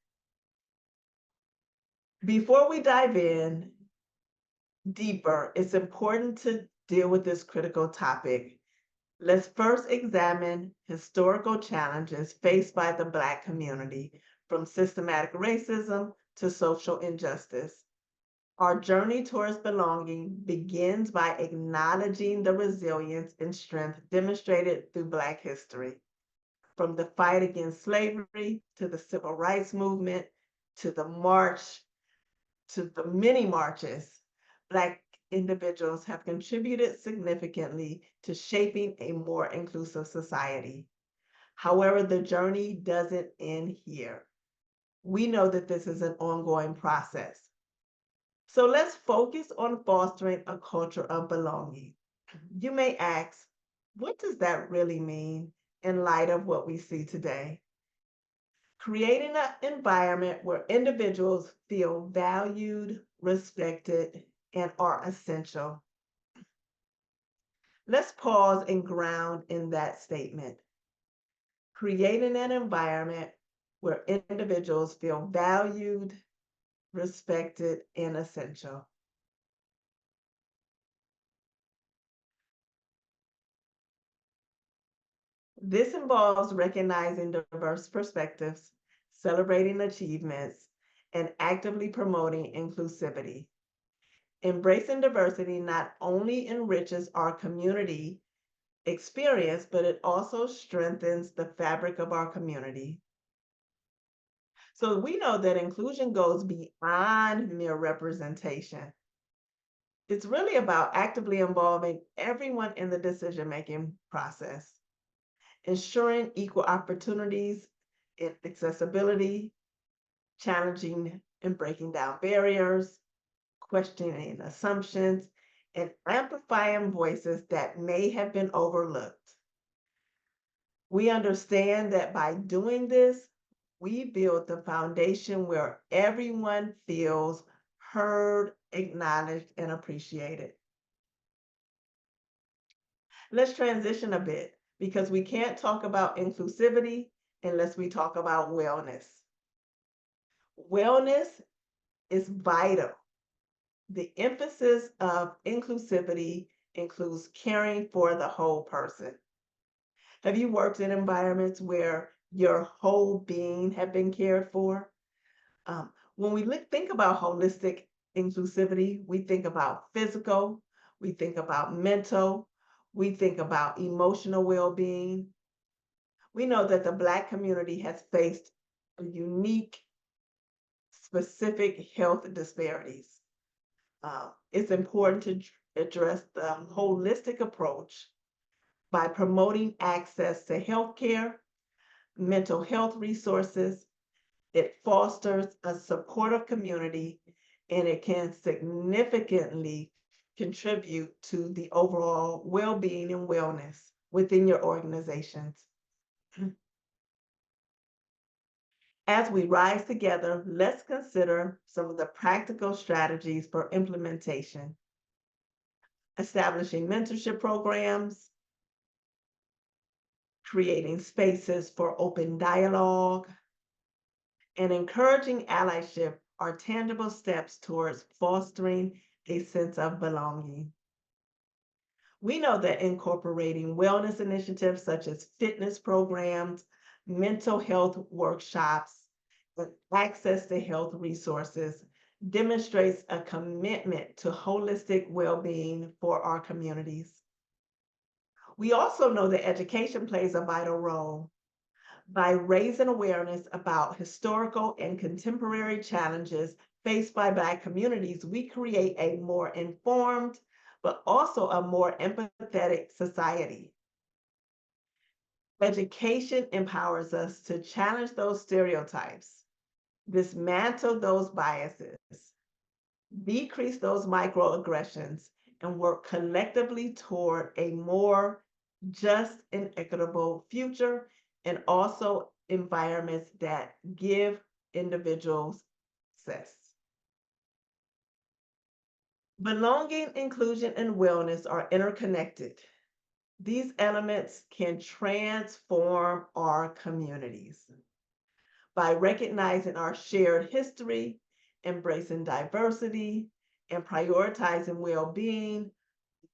Before we dive in deeper, it's important to deal with this critical topic. Let's first examine historical challenges faced by the Black community, from systematic racism to social injustice. Our journey towards belonging begins by acknowledging the resilience and strength demonstrated through Black history. From the fight against slavery to the civil rights movement to the march to the many marches, Black individuals have contributed significantly to shaping a more inclusive society. However, the journey doesn't end here. We know that this is an ongoing process. So let's focus on fostering a culture of belonging. You may ask, what does that really mean in light of what we see today? Creating an environment where individuals feel valued, respected, and are essential. Let's pause and ground in that statement. Creating an environment where individuals feel valued, respected, and essential. This involves recognizing diverse perspectives, celebrating achievements, and actively promoting inclusivity. Embracing diversity not only enriches our community, experience, but it also strengthens the fabric of our community. So we know that inclusion goes beyond mere representation. It's really about actively involving everyone in the decision-making process, ensuring equal opportunities in accessibility, challenging and breaking down barriers, questioning assumptions, and amplifying voices that may have been overlooked. We understand that by doing this, we build the foundation where everyone feels heard, acknowledged, and appreciated. Let's transition a bit because we can't talk about inclusivity unless we talk about wellness. Wellness is vital. The emphasis of inclusivity includes caring for the whole person. Have you worked in environments where your whole being have been cared for? When we think about holistic inclusivity, we think about physical, we think about mental, we think about emotional well-being. We know that the Black community has faced unique, specific health disparities. It's important to address the holistic approach by promoting access to healthcare, mental health resources. It fosters a supportive community, and it can significantly contribute to the overall well-being and wellness within your organizations. As we rise together, let's consider some of the practical strategies for implementation. Establishing mentorship programs, creating spaces for open dialogue, and encouraging allyship are tangible steps towards fostering a sense of belonging. We know that incorporating wellness initiatives such as fitness programs, mental health workshops, and access to health resources demonstrates a commitment to holistic well-being for our communities. We also know that education plays a vital role. By raising awareness about historical and contemporary challenges faced by Black communities, we create a more informed, but also a more empathetic society. Education empowers us to challenge those stereotypes, dismantle those biases, decrease those microaggressions, and work collectively toward a more just and equitable future, and also environments that give individuals access. Belonging, inclusion, and wellness are interconnected. These elements can transform our communities. By recognizing our shared history, embracing diversity, and prioritizing well-being,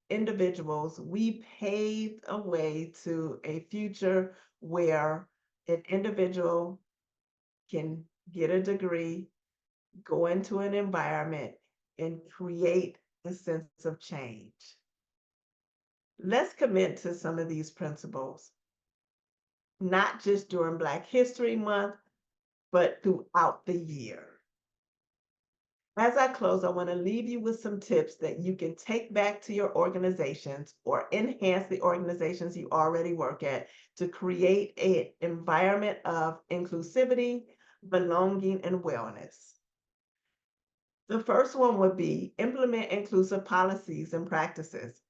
individuals, we paved a way to a future where an individual can get a degree, go into an environment, and create a sense of change. Let's commit to some of these principles, not just during Black History Month, but throughout the year. As I close, I want to leave you with some tips that you can take back to your organizations or enhance the organizations you already work at to create an environment of inclusivity, belonging, and wellness. The first one would be implement inclusive policies and practices.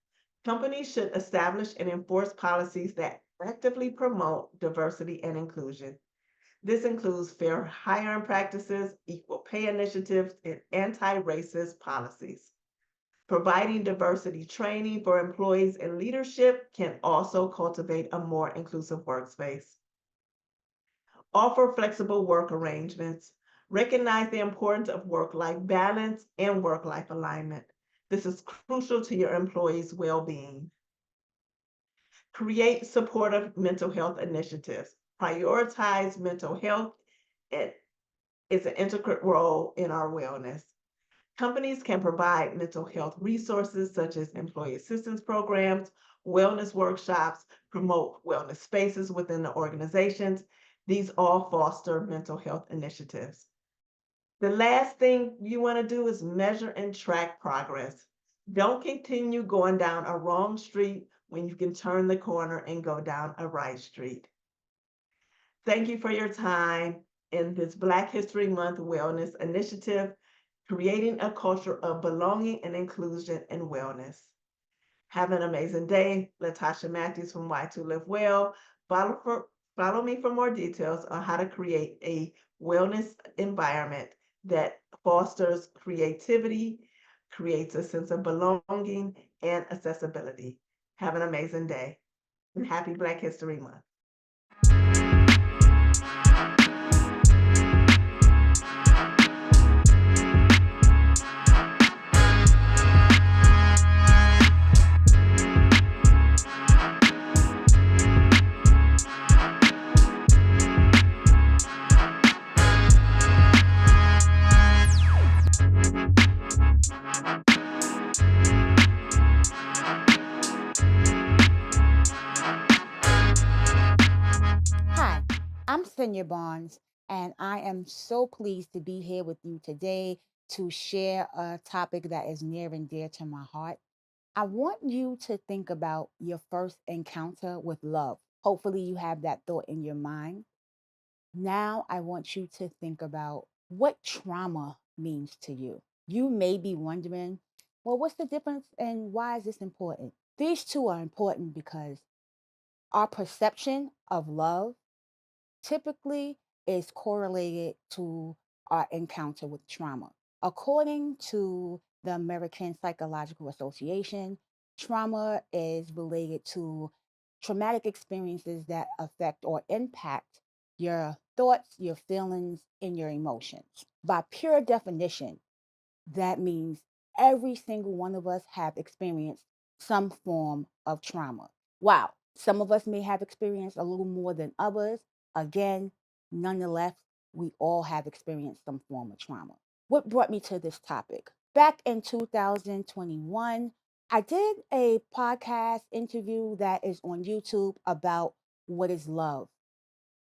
Companies should establish and enforce policies that actively promote diversity and inclusion. This includes fair hiring practices, equal pay initiatives, and anti-racist policies. Providing diversity training for employees and leadership can also cultivate a more inclusive workspace. Offer flexible work arrangements. Recognize the importance of work-life balance and work-life alignment. This is crucial to your employees' well-being. Create supportive mental health initiatives. Prioritize mental health. It is an integral role in our wellness. Companies can provide mental health resources such as employee assistance programs, wellness workshops, promote wellness spaces within the organizations. These all foster mental health initiatives. The last thing you want to do is measure and track progress. Don't continue going down a wrong street when you can turn the corner and go down a right street. Thank you for your time in this Black History Month Wellness Initiative, creating a culture of belonging and inclusion and wellness. Have an amazing day. Latasha Matthews from Y2 Live Well. Follow me for more details on how to create a wellness environment that fosters creativity, creates a sense of belonging, and accessibility. Have an amazing day and happy Black History Month. Hi, I'm Senya Barnes, and I am so pleased to be here with you today to share a topic that is near and dear to my heart. I want you to think about your first encounter with love. Hopefully, you have that thought in your mind. Now, I want you to think about what trauma means to you. You may be wondering, well, what's the difference and why is this important? These two are important because our perception of love typically is correlated to our encounter with trauma. According to the American Psychological Association, trauma is related to traumatic experiences that affect or impact your thoughts, your feelings, and your emotions. By pure definition, that means every single one of us have experienced some form of trauma. Wow, some of us may have experienced a little more than others. Again, nonetheless, we all have experienced some form of trauma. What brought me to this topic? Back in 2021, I did a podcast interview that is on YouTube about what is love.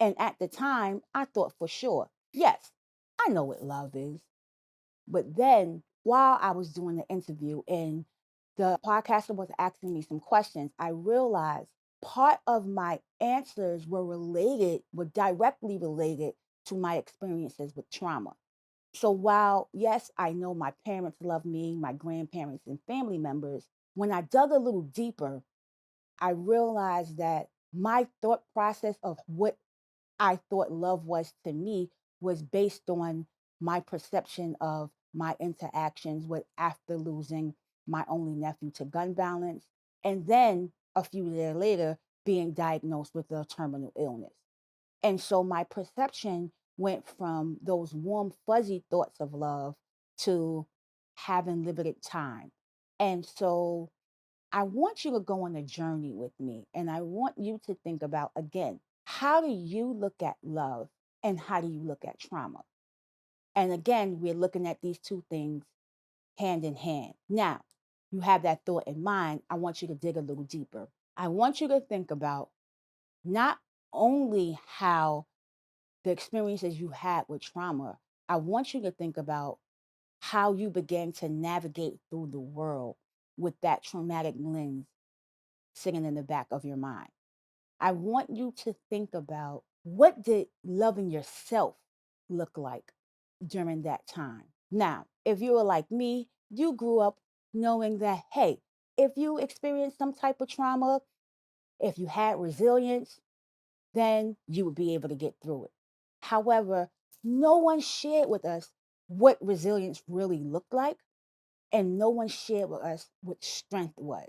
And at the time, I thought for sure, yes, I know what love is. But then while I was doing the interview and the podcaster was asking me some questions, I realized part of my answers were directly related to my experiences with trauma. So while, yes, I know my parents love me, my grandparents and family members, when I dug a little deeper, I realized that my thought process of what I thought love was to me was based on my perception of my interactions with after losing my only nephew to gun violence, and then a few years later being diagnosed with a terminal illness. And so my perception went from those warm, fuzzy thoughts of love to having limited time. And so I want you to go on a journey with me, and I want you to think about again, how do you look at love and how do you look at trauma? And again, we're looking at these two things hand in hand. Now, you have that thought in mind. I want you to dig a little deeper. I want you to think about not only how the experiences you had with trauma, I want you to think about how you began to navigate through the world with that traumatic lens sitting in the back of your mind. I want you to think about what did loving yourself look like during that time. Now, if you were like me, you grew up knowing that, hey, if you experienced some type of trauma, if you had resilience, then you would be able to get through it. However, no one shared with us what resilience really looked like, and no one shared with us what strength was.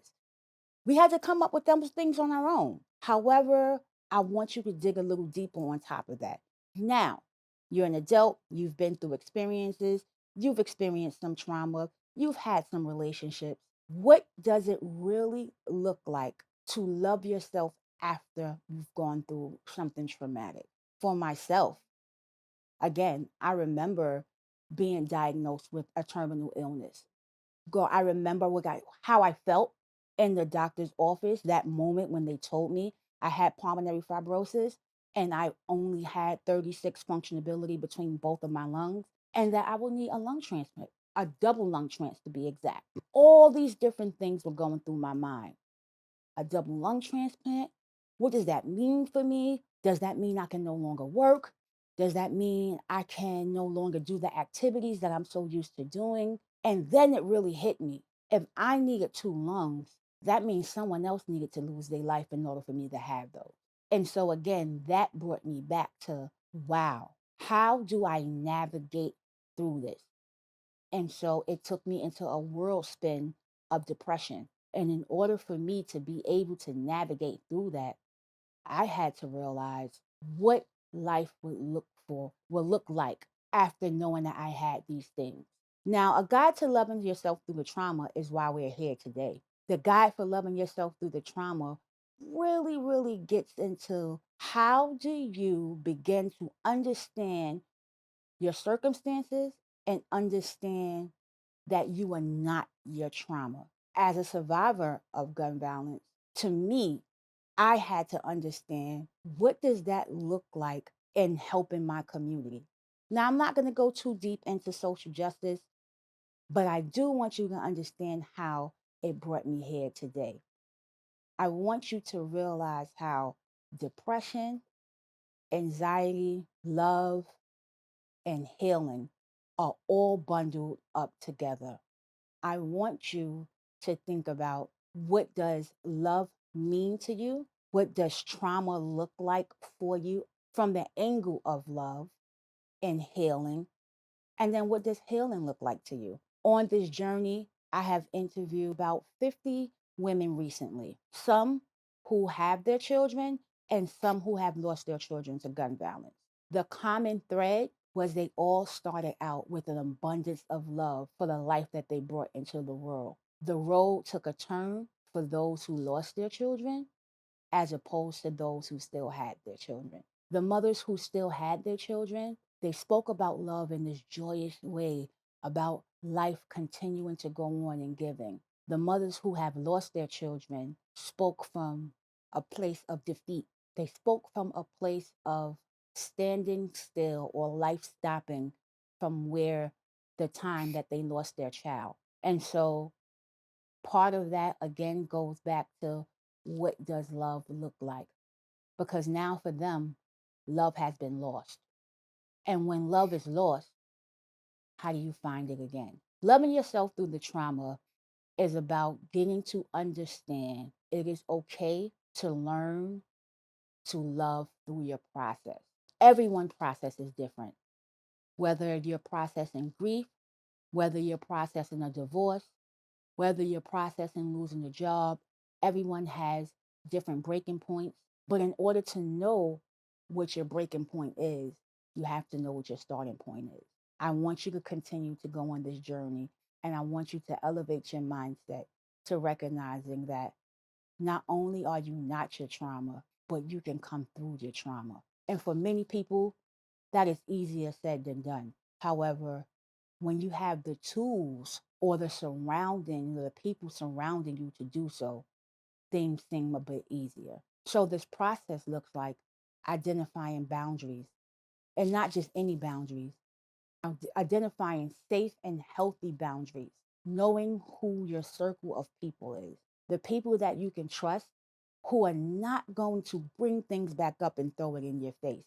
We had to come up with those things on our own. However, I want you to dig a little deeper on top of that. Now, you're an adult, you've been through experiences, you've experienced some trauma, you've had some relationships. What does it really look like to love yourself after you've gone through something traumatic? For myself, again, I remember being diagnosed with a terminal illness. Girl, I remember how I felt in the doctor's office that moment when they told me I had pulmonary fibrosis and I only had 36 functionability between both of my lungs, and that I will need a lung transplant, a double lung transplant to be exact. All these different things were going through my mind. A double lung transplant? What does that mean for me? Does that mean I can no longer work? Does that mean I can no longer do the activities that I'm so used to doing? And then it really hit me. If I needed two lungs, that means someone else needed to lose their life in order for me to have those. And so, again, that brought me back to wow, how do I navigate through this? And so it took me into a whirlspin of depression. And in order for me to be able to navigate through that, I had to realize what life would look like after knowing that I had these things. Now, a guide to loving yourself through the trauma is why we're here today. The guide for loving yourself through the trauma really, really gets into how do you begin to understand your circumstances and understand that you are not your trauma. As a survivor of gun violence, to me, I had to understand what does that look like in helping my community. Now, I'm not going to go too deep into social justice, but I do want you to understand how it brought me here today. I want you to realize how depression, anxiety, love, and healing are all bundled up together. I want you to think about, what does love mean to you? What does trauma look like for you from the angle of love and healing? And then what does healing look like to you? On this journey, I have interviewed about 50 women recently, some who have their children and some who have lost their children to gun violence. The common thread was they all started out with an abundance of love for the life that they brought into the world. The road took a turn for those who lost their children as opposed to those who still had their children. The mothers who still had their children, they spoke about love in this joyous way, about life continuing to go on and giving. The mothers who have lost their children spoke from a place of defeat. They spoke from a place of standing still or life stopping from where the time that they lost their child. And so part of that again goes back to, what does love look like? Because now for them, love has been lost. And when love is lost, how do you find it again? Loving yourself through the trauma is about getting to understand it is okay to learn to love through your process. Everyone's process is different. Whether you're processing grief, whether you're processing a divorce, whether you're processing losing a job, everyone has different breaking points. But in order to know what your breaking point is, you have to know what your starting point is. I want you to continue to go on this journey, and I want you to elevate your mindset to recognizing that not only are you not your trauma, but you can come through your trauma. And for many people, that is easier said than done. However, when you have the tools or the people surrounding you to do so, things seem a bit easier. So this process looks like identifying boundaries, and not just any boundaries, identifying safe and healthy boundaries, knowing who your circle of people is, the people that you can trust, who are not going to bring things back up and throw it in your face.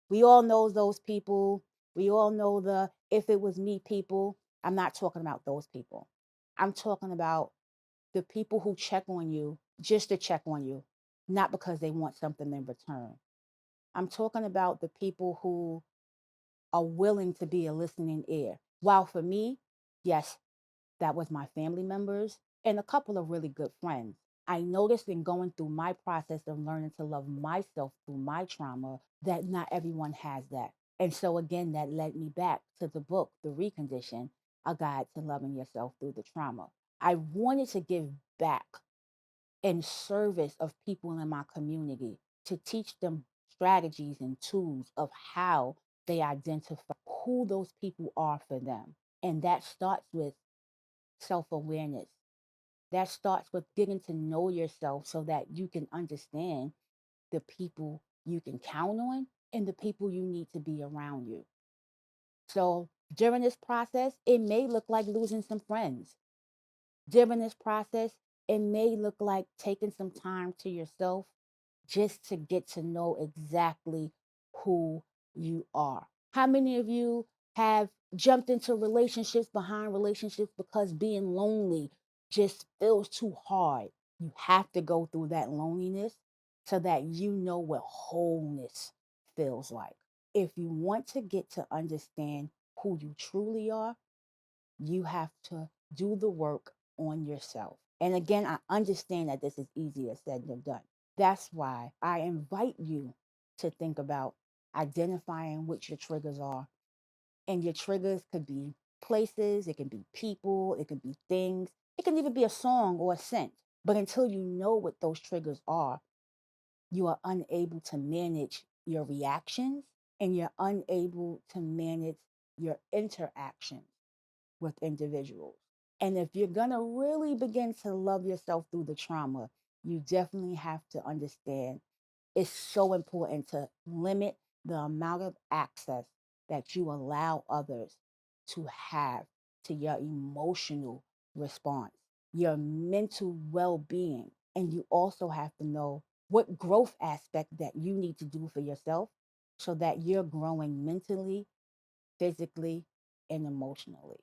We all know those people. We all know the if it was me people. I'm not talking about those people. I'm talking about the people who check on you just to check on you, not because they want something in return. I'm talking about the people who are willing to be a listening ear. While for me, yes, that was my family members and a couple of really good friends. I noticed in going through my process of learning to love myself through my trauma that not everyone has that. And so, again, that led me back to the book, The Recondition, A Guide to Loving Yourself Through the Trauma. I wanted to give back in service of people in my community to teach them strategies and tools of how they identify who those people are for them. And that starts with self awareness. That starts with getting to know yourself so that you can understand the people you can count on and the people you need to be around you. So during this process, it may look like losing some friends. During this process, it may look like taking some time to yourself just to get to know exactly who you are. How many of you have jumped into relationships behind relationships because being lonely just feels too hard? You have to go through that loneliness so that you know what wholeness feels like. If you want to get to understand who you truly are, you have to do the work on yourself. And again, I understand that this is easier said than done. That's why I invite you to think about identifying what your triggers are. And your triggers could be places, it can be people, it can be things, it can even be a song or a scent. But until you know what those triggers are, you are unable to manage your reactions and you're unable to manage your interactions with individuals. And if you're going to really begin to love yourself through the trauma, you definitely have to understand it's so important to limit the amount of access that you allow others to have to your emotional response, your mental well being. And you also have to know what growth aspect that you need to do for yourself so that you're growing mentally, physically, and emotionally.